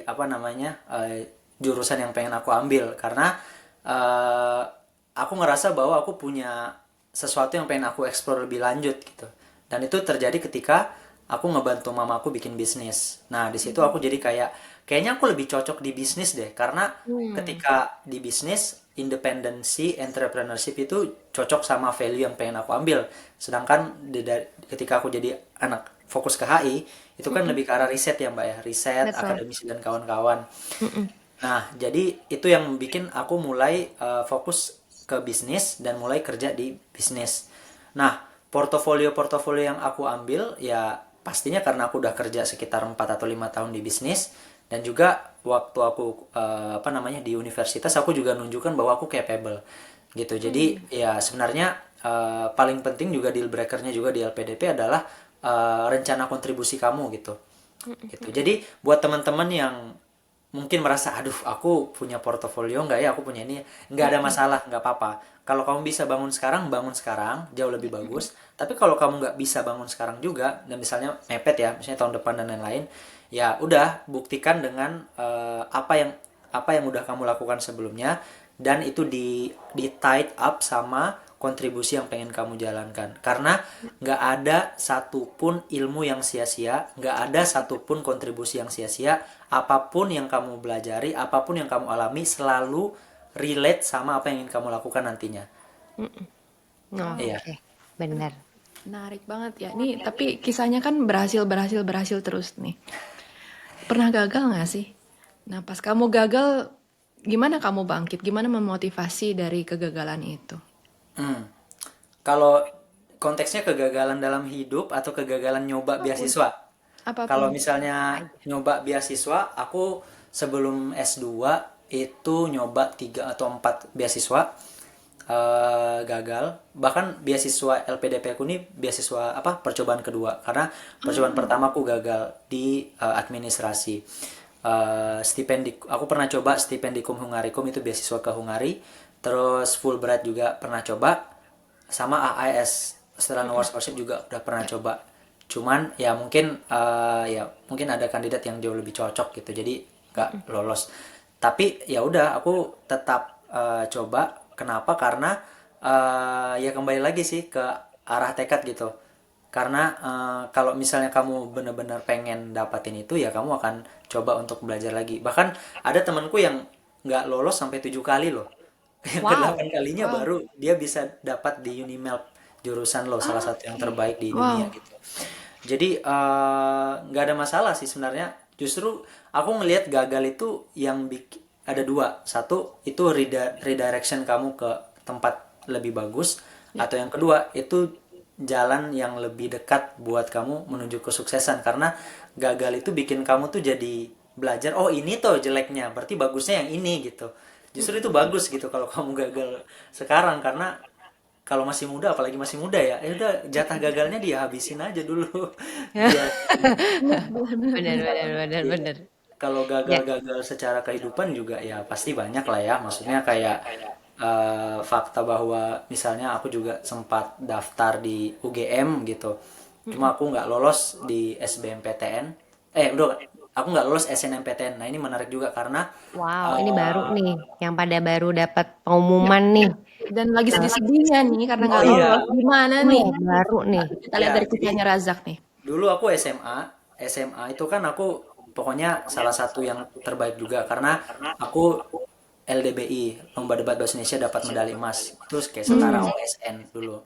jurusan yang pengen aku ambil, karena aku ngerasa bahwa aku punya sesuatu yang pengen aku explore lebih lanjut gitu. Dan itu terjadi ketika aku ngebantu mamaku bikin bisnis. Nah, di situ aku jadi kayak kayaknya aku lebih cocok di bisnis deh, karena Hmm. ketika di bisnis, independency, entrepreneurship itu cocok sama value yang pengen aku ambil. Sedangkan ketika aku jadi anak fokus ke HI, itu kan Mm-mm. lebih ke arah riset ya Mbak ya, riset, Betul. akademisi dan kawan-kawan. Mm-mm. Nah, jadi itu yang bikin aku mulai fokus ke bisnis dan mulai kerja di bisnis. Nah, portofolio-portofolio yang aku ambil ya pastinya karena aku udah kerja sekitar 4 atau 5 tahun di bisnis, dan juga waktu aku apa namanya di universitas aku juga nunjukkan bahwa aku capable gitu. Jadi Hmm. ya sebenarnya paling penting juga deal breakernya juga di LPDP adalah rencana kontribusi kamu gitu. Gitu. Jadi buat teman-teman yang mungkin merasa, aduh aku punya portofolio nggak ya, aku punya ini, nggak ada Mm-mm. masalah, nggak apa-apa. Kalau kamu bisa bangun sekarang jauh lebih bagus. Tapi kalau kamu nggak bisa bangun sekarang juga, dan misalnya mepet ya, misalnya tahun depan dan lain-lain, ya udah buktikan dengan apa yang udah kamu lakukan sebelumnya, dan itu di tied up sama kontribusi yang pengen kamu jalankan. Karena nggak ada satupun ilmu yang sia-sia, nggak ada satupun kontribusi yang sia-sia. Apapun yang kamu belajari, apapun yang kamu alami, selalu relate sama apa yang ingin kamu lakukan nantinya. Mm-mm. Iya. Oke, benar. Menarik banget ya. Nih, tapi kisahnya kan berhasil, berhasil, berhasil terus nih. Pernah gagal nggak sih? Nah, pas kamu gagal, gimana kamu bangkit? Gimana memotivasi dari kegagalan itu? Hmm. Kalau konteksnya kegagalan dalam hidup atau kegagalan nyoba Apapun. beasiswa. Kalau Apapun. Apa misalnya aja. nyoba beasiswa, aku sebelum S2 itu nyoba 3 atau 4 beasiswa, gagal. Bahkan beasiswa LPDP aku ini beasiswa apa? Percobaan kedua, karena percobaan Ah, pertama aku gagal di administrasi. Aku pernah coba Stipendikum Hungarikum, itu beasiswa ke Hungari. Terus Fulbright juga pernah coba, sama AIS Australian Awards Scholarship juga udah pernah coba. Cuman ya mungkin ada kandidat yang jauh lebih cocok gitu, jadi nggak lolos. Tapi ya udah aku tetap coba. Kenapa? Karena ya kembali lagi sih ke arah tekad gitu. Karena kalau misalnya kamu benar-benar pengen dapatin itu, ya kamu akan coba untuk belajar lagi. Bahkan ada temanku yang nggak lolos sampai 7 kali loh. Yang Wow. kedelapan kalinya wow. baru dia bisa dapat di Unimelp, jurusan lo salah satu yang Oke. terbaik di dunia Wow. gitu. Jadi nggak ada masalah sih sebenarnya. Justru aku ngelihat gagal itu yang ada dua. Satu itu redirection kamu ke tempat lebih bagus, Ya. atau yang kedua itu jalan yang lebih dekat buat kamu menuju kesuksesan. Karena gagal itu bikin kamu tuh jadi belajar, oh ini tuh jeleknya, berarti bagusnya yang ini gitu. Justru itu bagus gitu kalau kamu gagal sekarang, karena kalau masih muda, apalagi masih muda ya, udah jatah gagalnya dia habisin aja dulu. Biar Benar, benar, benar, Benar, benar. benar, benar, iya. benar. Kalau Ya. gagal-gagal secara kehidupan juga ya pasti banyak lah ya. Maksudnya kayak fakta bahwa misalnya aku juga sempat daftar di UGM gitu. Cuma aku nggak lolos di SBMPTN. Udah, aku nggak lolos SNMPTN. Nah, ini menarik juga karena Wow, ini baru eh, nih, yang pada baru dapat Ya. pengumuman nih. Dan lagi Nah, sedih-sedihnya nih karena oh nggak iya, lolos. Gimana nih? oh, baru nih. Kita lihat ya dari jadi kisahnya Razak nih. dulu aku SMA itu kan aku pokoknya salah satu yang terbaik juga, karena aku LDBI, Lomba Debat Bahasa Indonesia, dapat medali emas. Terus kayak setara Hmm. OSN dulu.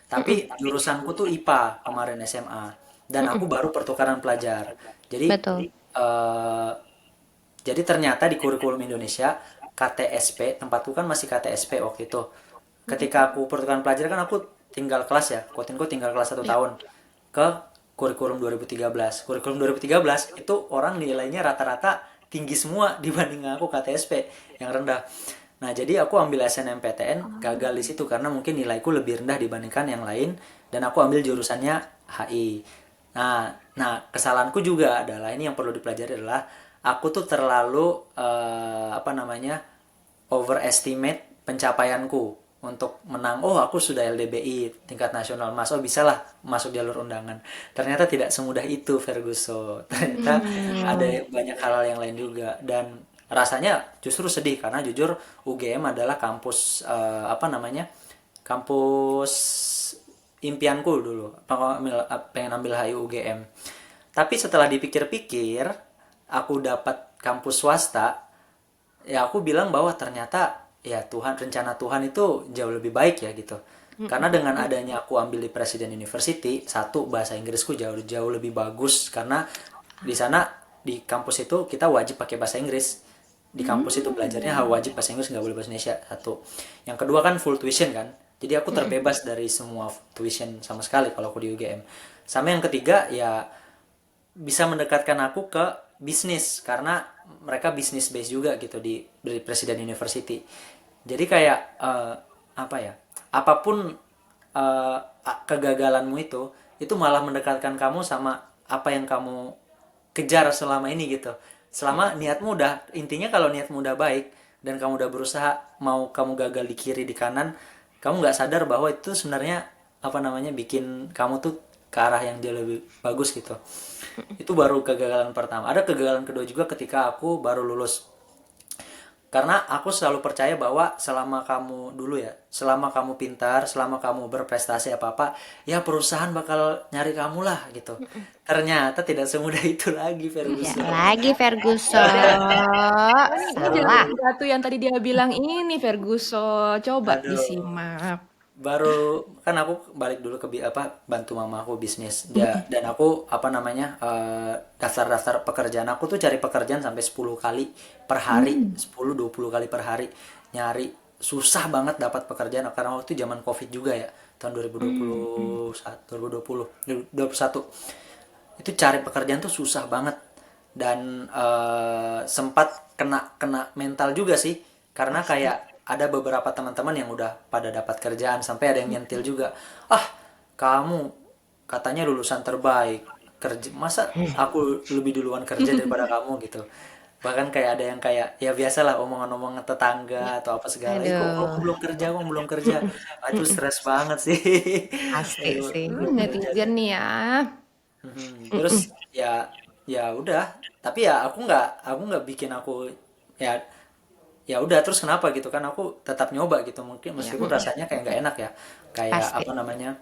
Tapi jurusanku tuh IPA kemarin SMA, dan aku baru pertukaran pelajar. Jadi Betul. eh, jadi ternyata di kurikulum Indonesia KTSP, tempatku kan masih KTSP waktu itu. Ketika aku pertukaran pelajar kan aku tinggal kelas ya, quote-unquote tinggal kelas 1 tahun ke kurikulum 2013. Kurikulum 2013 itu orang nilainya rata-rata tinggi semua dibanding aku KTSP yang rendah. Nah, jadi aku ambil SNMPTN, gagal di situ karena mungkin nilaiku lebih rendah dibandingkan yang lain, dan aku ambil jurusannya HI. Nah, kesalahanku juga adalah, ini yang perlu dipelajari adalah aku tuh terlalu apa namanya, overestimate pencapaianku untuk menang. Oh, aku sudah LDBI tingkat nasional, Mas. Oh, bisalah masuk jalur undangan. Ternyata tidak semudah itu, Ferguson. Ternyata ada Hmm. banyak hal yang lain juga, dan rasanya justru sedih karena jujur UGM adalah kampus apa namanya? Kampus impianku dulu. Pengen ambil HI UGM. Tapi setelah dipikir-pikir, aku dapat kampus swasta, ya aku bilang bahwa ternyata ya rencana Tuhan itu jauh lebih baik ya gitu. Karena dengan adanya aku ambil di Presiden University, satu, bahasa Inggrisku jauh jauh lebih bagus karena di sana, di kampus itu kita wajib pakai bahasa Inggris. Di kampus itu belajarnya wajib bahasa Inggris, nggak boleh bahasa Indonesia, satu. Yang kedua kan full tuition kan, jadi aku terbebas dari semua tuition sama sekali kalau aku di UGM. Sama yang ketiga ya, bisa mendekatkan aku ke bisnis karena mereka bisnis base juga gitu di Presiden University. Jadi kayak apa ya, apapun kegagalanmu itu malah mendekatkan kamu sama apa yang kamu kejar selama ini gitu. Selama niatmu udah, intinya kalau niatmu udah baik dan kamu udah berusaha, mau kamu gagal di kiri di kanan, kamu nggak sadar bahwa itu sebenarnya apa namanya, bikin kamu tuh ke arah yang jauh lebih bagus gitu. Itu baru kegagalan pertama. Ada kegagalan kedua juga ketika aku baru lulus. Karena aku selalu percaya bahwa selama kamu dulu ya, selama kamu pintar, selama kamu berprestasi apa-apa, ya perusahaan bakal nyari kamu lah gitu. Ternyata tidak semudah itu lagi, Ya Ferguson. lagi Ferguson. Ini Salah. jadi satu yang tadi dia bilang ini Ferguson. Coba Aduh. disimak. Baru kan aku balik dulu ke bantu mama aku bisnis dia, dan aku apa namanya, daftar-daftar pekerjaan. Aku tuh cari pekerjaan sampai 10 kali per hari, 10-20 kali per hari nyari. Susah banget dapat pekerjaan karena waktu itu zaman Covid juga ya, tahun 2021 2021 itu cari pekerjaan tuh susah banget. Dan sempat kena kena mental juga sih, karena kayak ada beberapa teman-teman yang udah pada dapat kerjaan, sampai ada yang nyentil juga, ah kamu katanya lulusan terbaik, kerja masa aku lebih duluan kerja daripada kamu gitu. Bahkan kayak ada yang kayak ya biasalah omongan-omongan tetangga atau apa segala, kok kamu Aduh, belum kerja, kamu belum kerja. Itu stres banget sih. pasti Aduh, sih. belum kerja. Netizen nih ya. Terus ya, ya udah, tapi ya aku nggak bikin aku, ya ya udah terus kenapa gitu kan, aku tetap nyoba gitu, mungkin meskipun rasanya kayak nggak enak ya, kayak Pasti. apa namanya.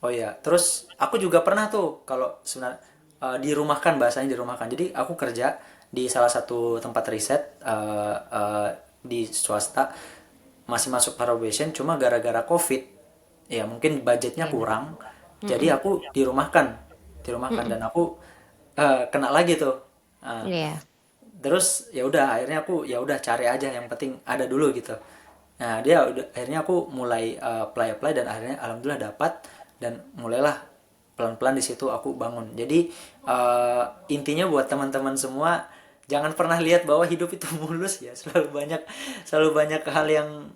Oh ya, terus aku juga pernah tuh kalau sebenarnya dirumahkan, bahasanya dirumahkan. Jadi aku kerja di salah satu tempat riset di swasta, masih masuk probation, cuma gara-gara COVID ya mungkin budgetnya kurang, jadi aku dirumahkan dan aku kena lagi tuh. Nah, Iya. terus ya udah akhirnya aku ya udah cari aja, yang penting ada dulu gitu. Nah dia udah, akhirnya aku mulai apply dan akhirnya alhamdulillah dapat, dan mulailah pelan-pelan di situ aku bangun. Jadi intinya buat teman-teman semua, jangan pernah lihat bahwa hidup itu mulus ya, selalu banyak hal yang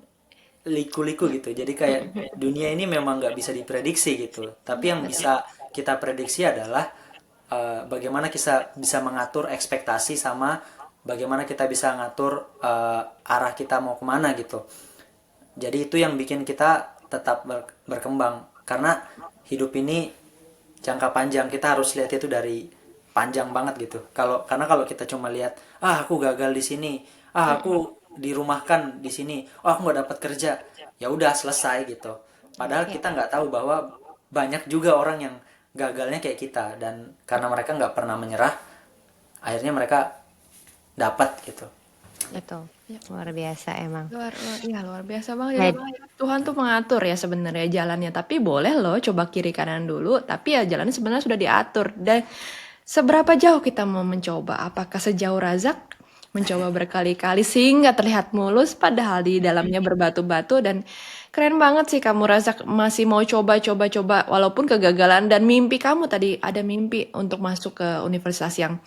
liku-liku gitu. Jadi kayak dunia ini memang nggak bisa diprediksi gitu, tapi yang bisa kita prediksi adalah bagaimana kita bisa mengatur ekspektasi, sama bagaimana kita bisa ngatur arah kita mau kemana gitu. Jadi itu yang bikin kita tetap berkembang, karena hidup ini jangka panjang, kita harus lihat itu dari panjang banget gitu. Karena kalau kita cuma lihat, aku gagal di sini, aku dirumahkan di sini, aku nggak dapat kerja, ya udah selesai gitu. Padahal Ya. kita nggak tahu bahwa banyak juga orang yang gagalnya kayak kita, dan karena mereka nggak pernah menyerah, akhirnya mereka dapat gitu. Betul. Luar biasa emang. Luar biasa banget. Nah, Jadi Tuhan tuh mengatur ya sebenarnya jalannya. Tapi boleh loh coba kiri kanan dulu. Tapi ya jalannya sebenarnya sudah diatur. Dan seberapa jauh kita mau mencoba? Apakah sejauh Razak mencoba berkali-kali sehingga terlihat mulus, padahal di dalamnya berbatu-batu. Dan keren banget sih kamu Razak masih mau coba-coba walaupun kegagalan. Dan mimpi kamu tadi, ada mimpi untuk masuk ke universitas yang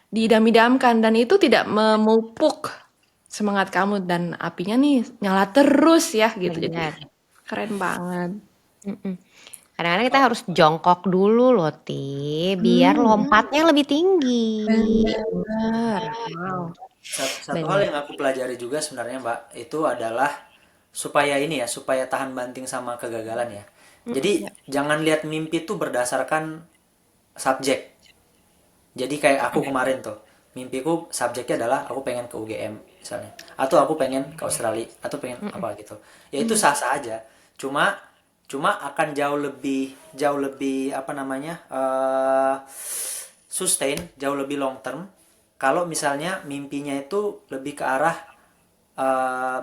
diidam-idamkan, dan itu tidak memupuk semangat kamu, dan apinya nih nyala terus ya gitu. Jadi benar. keren banget. Mm-mm. Kadang-kadang kita harus jongkok dulu loh, biar lompatnya lebih tinggi. Bener. Wow. Satu hal Benar. yang aku pelajari juga sebenarnya Mbak, itu adalah supaya ini ya, supaya tahan banting sama kegagalan ya. Jadi jangan lihat mimpi itu berdasarkan subjek. Jadi kayak aku kemarin tuh, mimpiku subjeknya adalah aku pengen ke UGM misalnya, atau aku pengen ke Australia, atau pengen apa gitu. Ya itu sah-sah aja. Cuma cuma akan jauh lebih apa namanya, sustain, jauh lebih long term kalau misalnya mimpinya itu lebih ke arah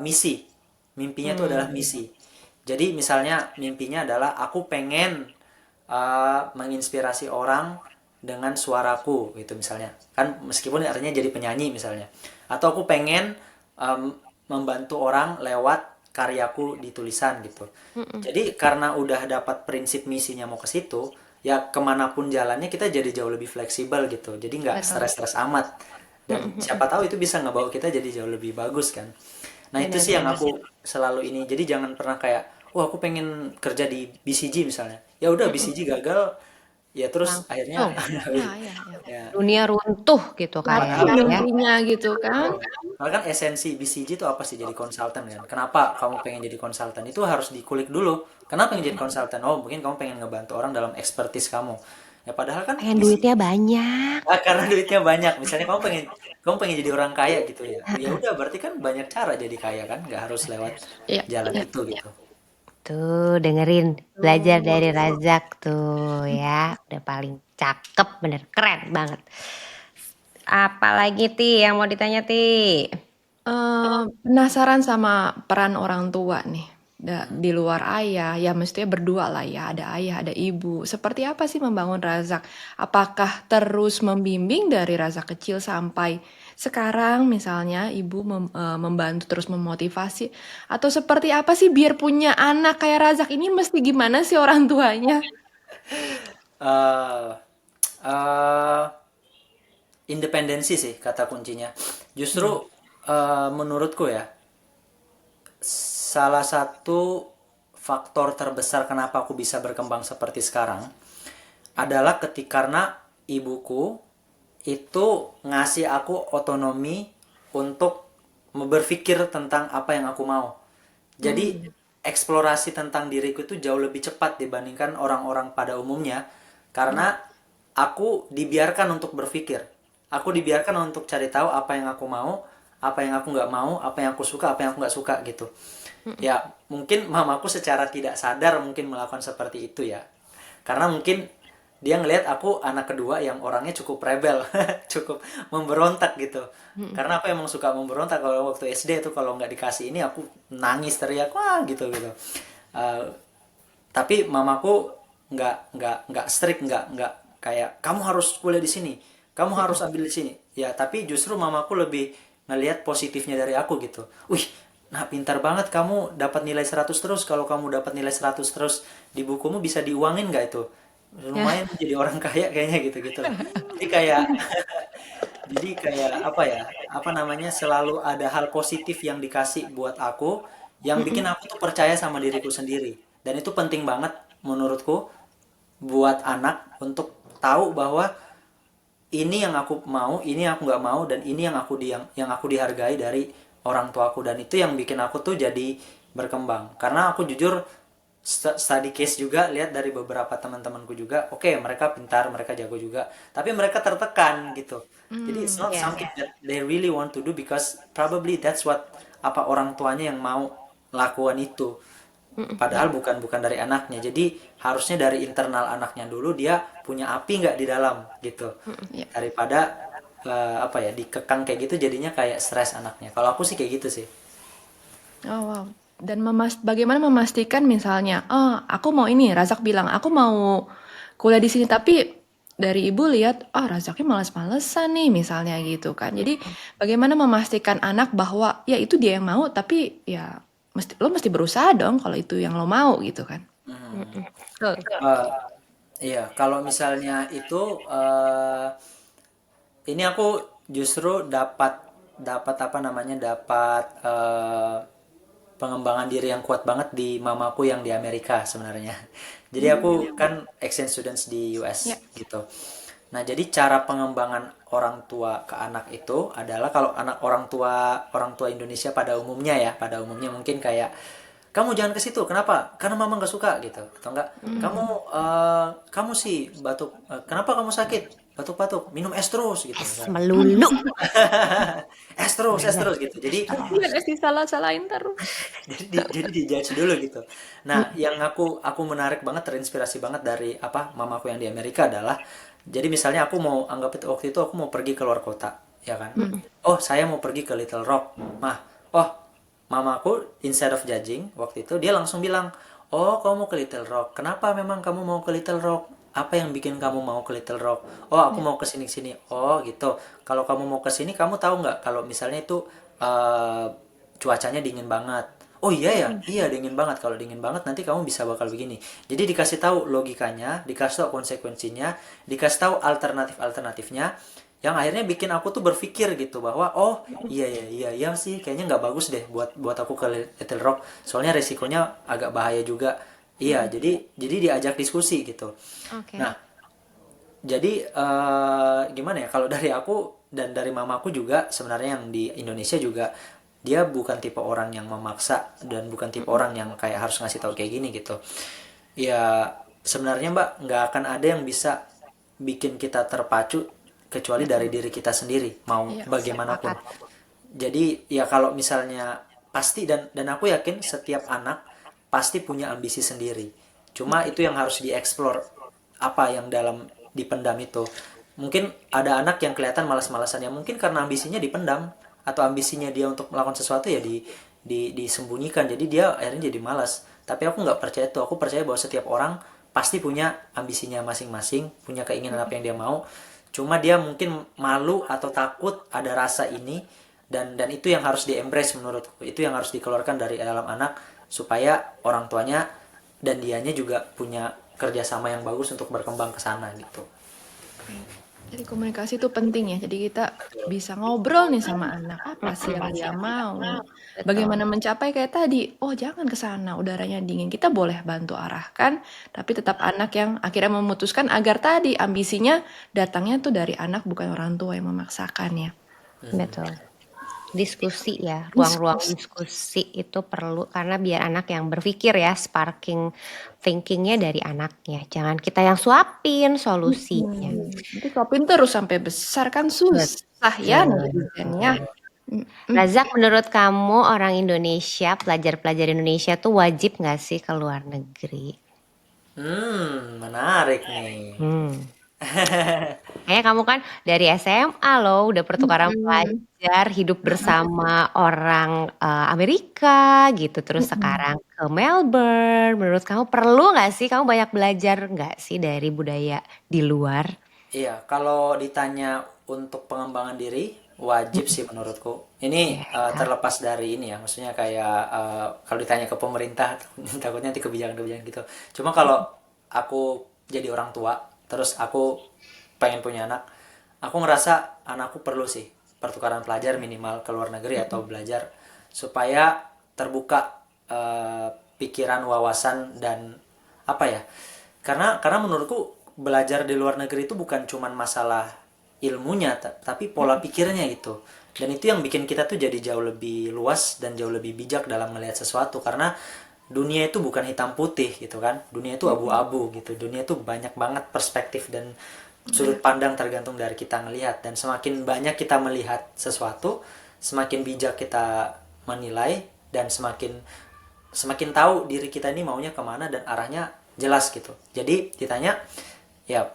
misi. Mimpinya itu adalah misi. Jadi misalnya mimpinya adalah aku pengen menginspirasi orang dengan suaraku gitu misalnya. Kan meskipun artinya jadi penyanyi misalnya. Atau aku pengen membantu orang lewat karyaku di tulisan gitu. Jadi karena udah dapat prinsip misinya mau ke situ, ya kemanapun jalannya kita jadi jauh lebih fleksibel gitu. Jadi nggak Betul. stres-stres amat. Dan siapa tahu itu bisa ngebawa kita jadi jauh lebih bagus kan. Nah itu sih yang Benar-benar. aku selalu ini. Jadi jangan pernah kayak, wah aku pengen kerja di BCG misalnya. Ya udah BCG gagal, ya terus akhirnya Langsung. Ya, ya, ya. ya. Dunia runtuh gitu Mati kayaknya ya. mimpinya gitu kan. Karena kan esensi BCG itu apa sih jadi konsultan kan? Kenapa kamu pengen jadi konsultan? Itu harus dikulik dulu. Kenapa pengen jadi konsultan? Oh mungkin kamu pengen ngebantu orang dalam expertise kamu. Ya padahal kan Pengen BCG duitnya banyak. karena duitnya banyak. Misalnya kamu pengen jadi orang kaya gitu ya. Ya udah berarti kan banyak cara jadi kaya kan? Nggak harus lewat Iya, jalan iya. itu gitu. Tuh dengerin, belajar dari Razak tuh ya. Udah paling cakep, bener keren banget. Apalagi Ti yang mau ditanya Ti? Penasaran sama peran orang tua nih. Di luar ayah, ya mestinya berdua lah ya, ada ayah, ada ibu. Seperti apa sih membangun Razak? Apakah terus membimbing dari Razak kecil sampai sekarang misalnya ibu membantu terus memotivasi? Atau seperti apa sih biar punya anak kayak Razak ini mesti gimana sih orang tuanya? eh eh, Independensi sih kata kuncinya. Justru menurutku ya, salah satu faktor terbesar kenapa aku bisa berkembang seperti sekarang adalah karena ibuku itu ngasih aku otonomi untuk berpikir tentang apa yang aku mau. Jadi eksplorasi tentang diriku itu jauh lebih cepat dibandingkan orang-orang pada umumnya karena aku dibiarkan untuk berpikir. Aku dibiarkan untuk cari tahu apa yang aku mau, apa yang aku nggak mau, apa yang aku suka, apa yang aku nggak suka gitu. Ya mungkin mamaku secara tidak sadar mungkin melakukan seperti itu ya. Karena mungkin dia ngelihat aku anak kedua yang orangnya cukup rebel, cukup memberontak gitu. Karena aku emang suka memberontak. Kalau waktu SD itu kalau nggak dikasih ini aku nangis teriak wah gitu gitu. Eh, tapi mamaku nggak strict, nggak kayak kamu harus kuliah di sini, kamu harus ambil di sini. Ya tapi justru mamaku lebih ngelihat positifnya dari aku gitu. Wih, nah pintar banget kamu dapat nilai 100 terus. Kalau kamu dapat nilai 100 terus di bukumu bisa diuangin nggak itu? Lumayan jadi orang kaya kayaknya gitu-gitu lah. Jadi kayak jadi kayak apa ya? Apa namanya? Selalu ada hal positif yang dikasih buat aku yang bikin aku tuh percaya sama diriku sendiri. Dan itu penting banget menurutku buat anak untuk tahu bahwa ini yang aku mau, ini yang aku nggak mau, dan ini yang aku dihargai dari orang tuaku. Dan itu yang bikin aku tuh jadi berkembang. Karena aku jujur study case juga lihat dari beberapa teman-temanku juga, oke mereka pintar, mereka jago juga, tapi mereka tertekan gitu. Jadi it's not Ya. something that they really want to do because probably that's what apa orang tuanya yang mau lakukan itu. Padahal bukan dari anaknya. Jadi harusnya dari internal anaknya dulu dia punya api nggak di dalam gitu. Ya. Daripada apa ya dikekang kayak gitu jadinya kayak stres anaknya. Kalau aku sih kayak gitu sih. Oh, wow. Dan bagaimana memastikan misalnya, oh, aku mau ini, Razak bilang, aku mau kuliah di sini, tapi dari ibu lihat, oh, Razaknya malas-malesan nih, misalnya gitu kan. Jadi, bagaimana memastikan anak bahwa, ya itu dia yang mau, tapi ya lo mesti berusaha dong kalau itu yang lo mau gitu kan. Betul. Eh, iya, kalau misalnya itu ini aku justru dapat dapat apa namanya dapat pengembangan diri yang kuat banget di mamaku yang di Amerika sebenarnya. Jadi aku kan exchange students di US Ya. gitu. Nah, jadi cara pengembangan orang tua ke anak itu adalah kalau anak orang tua Indonesia pada umumnya mungkin kayak kamu jangan ke situ, kenapa? Karena mama nggak suka gitu, atau enggak? Kamu sih batuk, kenapa kamu sakit? Batuk-batuk, minum es terus gitu Es misalnya. melulu. Es terus gitu. Jadi Kasihan salah-salahin terus. jadi dijudge dulu gitu. Nah, yang aku menarik banget, terinspirasi banget dari apa mamaku yang di Amerika adalah jadi misalnya aku mau anggap itu waktu itu aku mau pergi ke luar kota ya kan? Oh, saya mau pergi ke Little Rock, mah. Oh, mamaku instead of judging waktu itu dia langsung bilang, oh kamu mau ke Little Rock, kenapa memang kamu mau ke Little Rock, apa yang bikin kamu mau ke Little Rock? Oh, aku mau ke sini sini. Oh gitu, kalau kamu mau ke sini kamu tahu nggak kalau misalnya itu eh, cuacanya dingin banget. Oh iya ya, iya dingin banget. Kalau dingin banget nanti kamu bisa bakal begini. Jadi dikasih tahu logikanya, dikasih tahu konsekuensinya, dikasih tahu alternatif-alternatifnya, yang akhirnya bikin aku tuh berpikir gitu bahwa oh iya iya iya iya sih kayaknya nggak bagus deh buat aku ke Little Rock, soalnya resikonya agak bahaya juga. Iya, jadi diajak diskusi gitu. Oke. Nah, jadi gimana ya, kalau dari aku dan dari mamaku juga sebenarnya yang di Indonesia juga, dia bukan tipe orang yang memaksa dan bukan tipe orang yang kayak harus ngasih tahu kayak gini gitu. Ya sebenarnya Mbak, nggak akan ada yang bisa bikin kita terpacu kecuali dari diri kita sendiri, mau Iya, bagaimanapun. sepakat. Jadi ya kalau misalnya pasti, dan aku yakin setiap anak pasti punya ambisi sendiri. Cuma itu yang harus dieksplor, apa yang dalam dipendam itu. Mungkin ada anak yang kelihatan malas-malasan ya mungkin karena ambisinya dipendam, atau ambisinya dia untuk melakukan sesuatu ya disembunyikan. Jadi dia akhirnya jadi malas. Tapi aku nggak percaya itu. Aku percaya bahwa setiap orang pasti punya ambisinya masing-masing, punya keinginan apa yang dia mau. Cuma dia mungkin malu atau takut ada rasa ini, dan itu yang harus di-embrace menurutku. Itu yang harus dikeluarkan dari dalam anak supaya orang tuanya dan dianya juga punya kerjasama yang bagus untuk berkembang ke sana gitu. Jadi komunikasi itu penting ya. Jadi kita bisa ngobrol nih sama anak, apa sih yang dia mau? Bagaimana Betul. mencapai kayak tadi, oh jangan ke sana, udaranya dingin. Kita boleh bantu arahkan, tapi tetap anak yang akhirnya memutuskan agar tadi ambisinya datangnya tuh dari anak bukan orang tua yang memaksakan ya. Betul. Diskusi ya, ruang-ruang Diskusi. diskusi itu perlu karena biar anak yang berpikir ya, sparking thinkingnya dari anaknya. Jangan kita yang suapin solusinya. Nanti suapin terus sampai besar kan susah ya netizennya. Razak, menurut kamu orang Indonesia, pelajar-pelajar Indonesia tuh wajib nggak sih ke luar negeri? Menarik nih. Kayaknya kamu kan dari SMA loh udah pertukaran pelajar, hidup bersama orang Amerika gitu, terus sekarang ke Melbourne. Menurut kamu perlu nggak sih? Kamu banyak belajar nggak sih dari budaya di luar? Iya, kalau ditanya untuk pengembangan diri, wajib sih menurutku. Ini terlepas dari ini ya, maksudnya kayak kalau ditanya ke pemerintah, takutnya nanti kebijakan-kebijakan gitu. Cuma kalau aku jadi orang tua, terus aku pengen punya anak, aku ngerasa anakku perlu sih pertukaran pelajar minimal ke luar negeri atau belajar supaya terbuka pikiran, wawasan, dan apa ya, karena menurutku belajar di luar negeri itu bukan cuman masalah ilmunya, tapi pola pikirnya gitu. Dan itu yang bikin kita tuh jadi jauh lebih luas dan jauh lebih bijak dalam melihat sesuatu, karena dunia itu bukan hitam putih gitu kan, dunia itu abu-abu gitu, dunia itu banyak banget perspektif dan sudut pandang tergantung dari kita ngelihat. Dan semakin banyak kita melihat sesuatu, semakin bijak kita menilai, dan semakin semakin tahu diri kita ini maunya kemana dan arahnya jelas gitu. Jadi ditanya, ya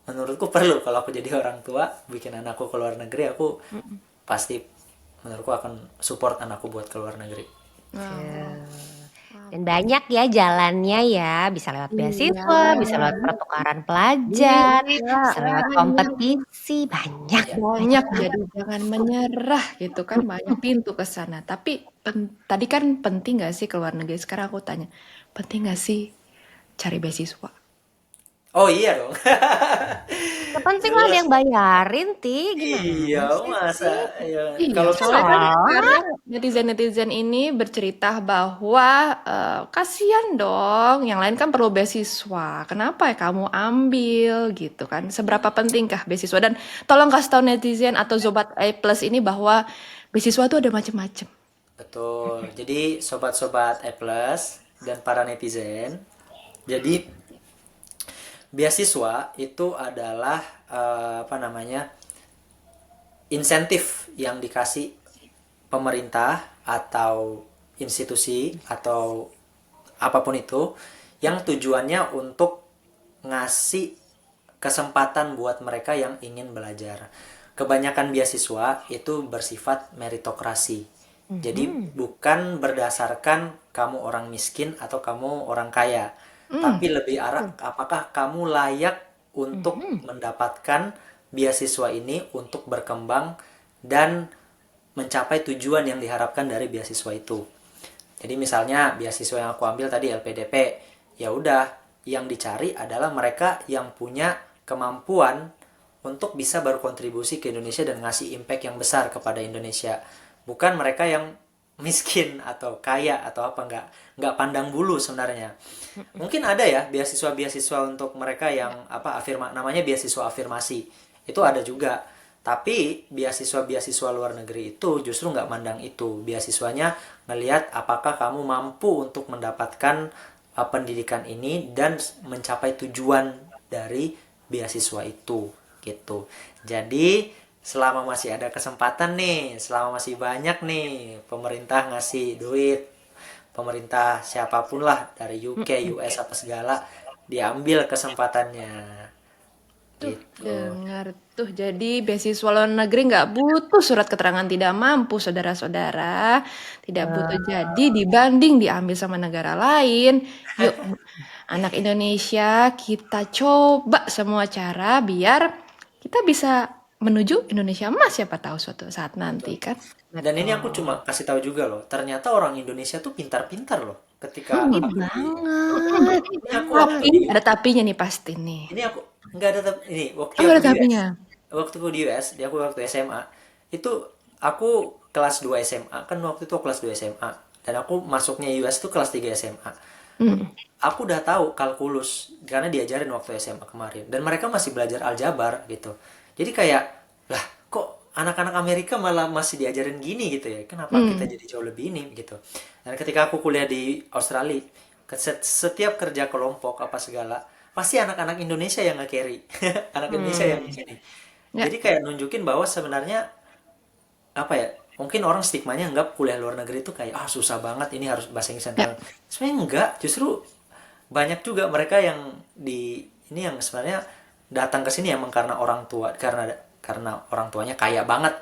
menurutku perlu. Kalau aku jadi orang tua bikin anakku ke luar negeri, aku pasti menurutku akan support anakku buat ke luar negeri. Dan banyak ya jalannya ya, bisa lewat beasiswa, bisa lewat pertukaran pelajar, bisa lewat kompetisi, banyak. Banyak, jadi jangan menyerah gitu kan, banyak pintu ke sana. Tapi tadi kan penting gak sih ke luar negeri? Sekarang aku tanya, penting gak sih cari beasiswa? Oh iya dong. Penting lah ada yang bayarin, Ti. Gimana Iya, sih? masa ya Iya, kalau soalnya kan salah. sekarang netizen-netizen ini bercerita bahwa kasihan dong, yang lain kan perlu beasiswa. Kenapa ya kamu ambil gitu kan? Seberapa pentingkah beasiswa? Dan tolong kasih tahu netizen atau Sobat A Plus ini bahwa beasiswa itu ada macam-macam. betul. Jadi sobat-sobat A+ dan para netizen, jadi beasiswa itu adalah apa namanya, insentif yang dikasih pemerintah atau institusi atau apapun itu, yang tujuannya untuk ngasih kesempatan buat mereka yang ingin belajar. kebanyakan beasiswa itu bersifat meritokrasi. Jadi bukan berdasarkan kamu orang miskin atau kamu orang kaya, tapi lebih arah apakah kamu layak untuk mendapatkan beasiswa ini untuk berkembang dan mencapai tujuan yang diharapkan dari beasiswa itu. Jadi misalnya beasiswa yang aku ambil tadi LPDP, ya udah yang dicari adalah mereka yang punya kemampuan untuk bisa berkontribusi ke Indonesia dan ngasih impact yang besar kepada Indonesia. Bukan mereka yang miskin atau kaya atau apa, nggak pandang bulu sebenarnya. Mungkin ada ya beasiswa-beasiswa untuk mereka yang apa namanya beasiswa afirmasi. Itu ada juga. Tapi beasiswa-beasiswa luar negeri itu justru nggak mandang itu. Beasiswanya ngelihat apakah kamu mampu untuk mendapatkan pendidikan ini dan mencapai tujuan dari beasiswa itu gitu. Jadi selama masih ada kesempatan nih, selama masih banyak nih pemerintah ngasih duit, pemerintah siapapun lah dari UK, US apa segala, diambil kesempatannya gitu. Dengar tuh, jadi beasiswa luar negeri nggak butuh surat keterangan tidak mampu, saudara-saudara. Tidak butuh jadi dibanding diambil sama negara lain. Yuk, anak Indonesia, kita coba semua cara biar kita bisa menuju Indonesia emas, siapa tahu suatu saat nanti kan. Dan ini aku cuma kasih tahu juga loh, ternyata orang Indonesia tuh pintar-pintar loh. Ketika Ih, aku banget. ini aku Tapi ada tapinya nih pasti nih. ini aku nggak ada ini waktu Oh, aku ada di US, tapinya. aku waktu SMA itu aku kelas 2 SMA kan, waktu itu aku kelas 2 SMA dan aku masuknya US tuh kelas 3 SMA. Aku udah tahu kalkulus karena diajarin waktu SMA kemarin dan mereka masih belajar aljabar gitu. Jadi kayak lah kok anak-anak Amerika malah masih diajarin gini gitu ya, kenapa kita jadi jauh lebih ini gitu. Dan ketika aku kuliah di Australia, setiap kerja kelompok apa segala pasti anak-anak Indonesia yang nge-carry anak Indonesia yang ini. Ya. Jadi kayak nunjukin bahwa sebenarnya apa ya, mungkin orang stigmanya anggap kuliah luar negeri itu kayak susah banget, ini harus bahasa Inggris. Sebenarnya enggak, justru banyak juga mereka yang di ini yang sebenarnya datang ke sini emang karena orang tua, karena orang tuanya kaya banget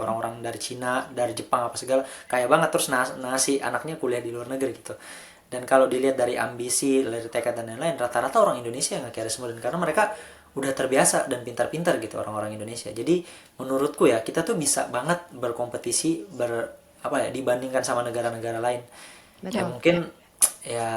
orang-orang dari Cina, dari Jepang apa segala, kaya banget terus ngasih anaknya kuliah di luar negeri gitu. Dan kalau dilihat dari ambisi, dari tekad dan lain-lain, rata-rata orang Indonesia yang nge-carry semua, dan karena mereka udah terbiasa dan pintar-pintar gitu orang-orang Indonesia. Jadi menurutku ya kita tuh bisa banget berkompetisi dibandingkan sama negara-negara lain. Ya mungkin ya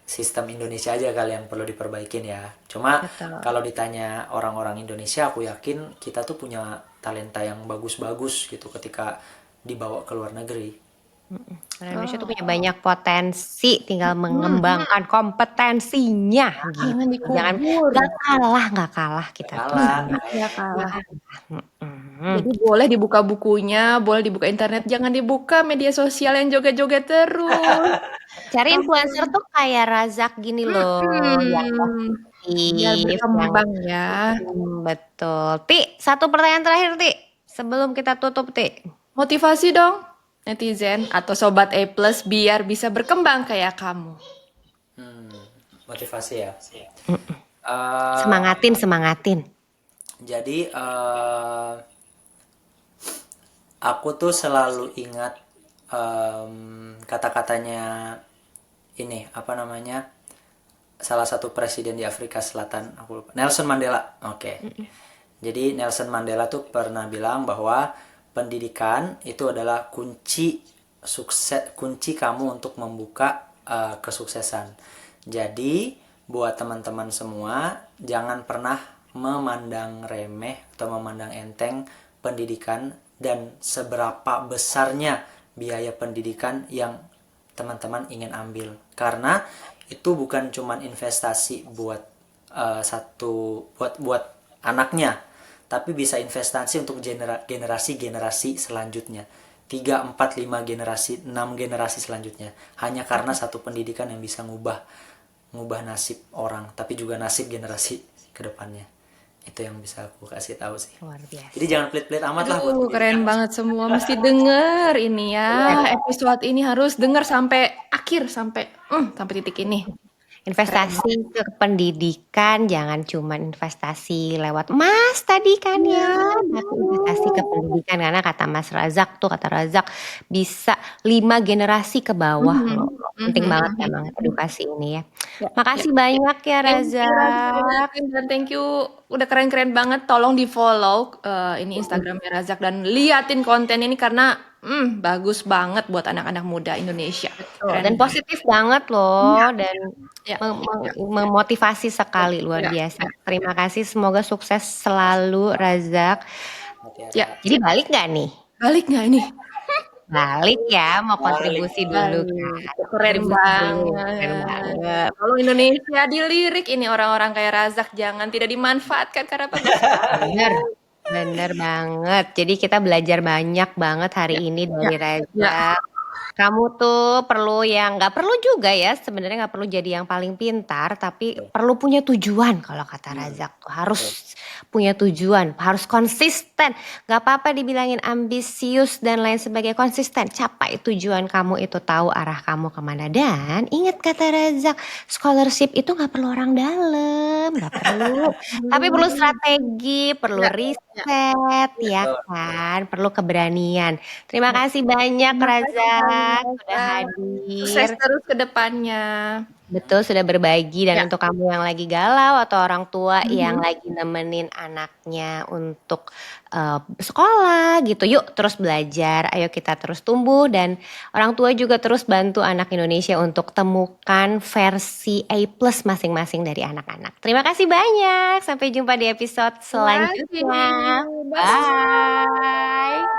sistem Indonesia aja kali yang perlu diperbaikin ya. Cuma Betul. kalau ditanya orang-orang Indonesia, aku yakin kita tuh punya talenta yang bagus-bagus gitu ketika dibawa ke luar negeri. Orang Indonesia tuh punya banyak potensi, tinggal mengembangkan kompetensinya gitu. Jangan Jangan dikubur. nggak kalah kita tuh. Kalah, Ya kalah. Mm-mm. Jadi boleh dibuka bukunya, boleh dibuka internet, jangan dibuka media sosial yang joget-joget terus. Cari influencer tuh kayak Razak gini loh, yang Biar positif, yang berkembang ya. betul. Ti, satu pertanyaan terakhir Ti, sebelum kita tutup Ti. Motivasi dong netizen atau sobat A+ biar bisa berkembang kayak kamu. Motivasi ya. Semangatin. Jadi aku tuh selalu ingat kata-katanya ini apa namanya, salah satu presiden di Afrika Selatan, aku lupa, Nelson Mandela. Oke. Jadi Nelson Mandela tuh pernah bilang bahwa pendidikan itu adalah kunci sukses, kunci kamu untuk membuka kesuksesan. Jadi buat teman-teman semua, jangan pernah memandang remeh atau memandang enteng pendidikan dan seberapa besarnya biaya pendidikan yang teman-teman ingin ambil, karena itu bukan cuma investasi buat buat anaknya, tapi bisa investasi untuk generasi-generasi selanjutnya, 3, 4, 5 generasi, 6 generasi selanjutnya, hanya karena satu pendidikan yang bisa ngubah nasib orang, tapi juga nasib generasi ke depannya. Itu yang bisa aku kasih tahu sih. Luar biasa. Jadi jangan pelit-pelit amat lah buat Aduh, keren banget semua. Mesti denger ini ya. Episode ini harus denger sampai akhir, sampai titik ini. Investasi ke pendidikan jangan cuma investasi lewat emas tadi kan ya, tapi investasi ke pendidikan karena kata Mas Razak tuh, kata Razak bisa 5 generasi ke bawah loh. Penting banget emang edukasi ini ya. Ya, Makasih banyak ya Thank you Razak. Razak dan thank you udah keren-keren banget. Tolong di follow ini Instagramnya Razak dan liatin konten ini karena bagus banget buat anak-anak muda Indonesia. Betul, Keren dan banget. positif banget loh dan Ya, memotivasi sekali luar ya, biasa. Terima kasih, semoga sukses selalu Razak. ya. Jadi balik nggak nih? Balik nggak ini? Balik ya, mau Balik. kontribusi dulu kan. Keren Kontribusi dulu, keren banget. banget. Kalau Indonesia dilirik ini orang-orang kayak Razak jangan tidak dimanfaatkan karena bagus. Bener, bener banget. Jadi kita belajar banyak banget hari ini dari Razak. Kamu tuh perlu yang nggak perlu juga ya sebenarnya, nggak perlu jadi yang paling pintar, tapi perlu punya tujuan kalau kata Razak tuh. Harus punya tujuan, harus konsisten. Nggak apa-apa dibilangin ambisius dan lain sebagainya, konsisten. Capai tujuan kamu itu, tahu arah kamu kemana. Dan ingat kata Razak, scholarship itu nggak perlu orang dalam, nggak perlu. Tapi perlu strategi, perlu riset, ya kan, perlu keberanian. Terima kasih banyak Razak sudah Sukses hadir. terus ke depannya. Betul, sudah berbagi. Dan Ya. untuk kamu yang lagi galau atau orang tua yang lagi nemenin anaknya untuk sekolah gitu, yuk terus belajar, ayo kita terus tumbuh. Dan orang tua juga terus bantu anak Indonesia untuk temukan versi A+ masing-masing dari anak-anak. Terima kasih banyak, sampai jumpa di episode selanjutnya. Bye. Bye.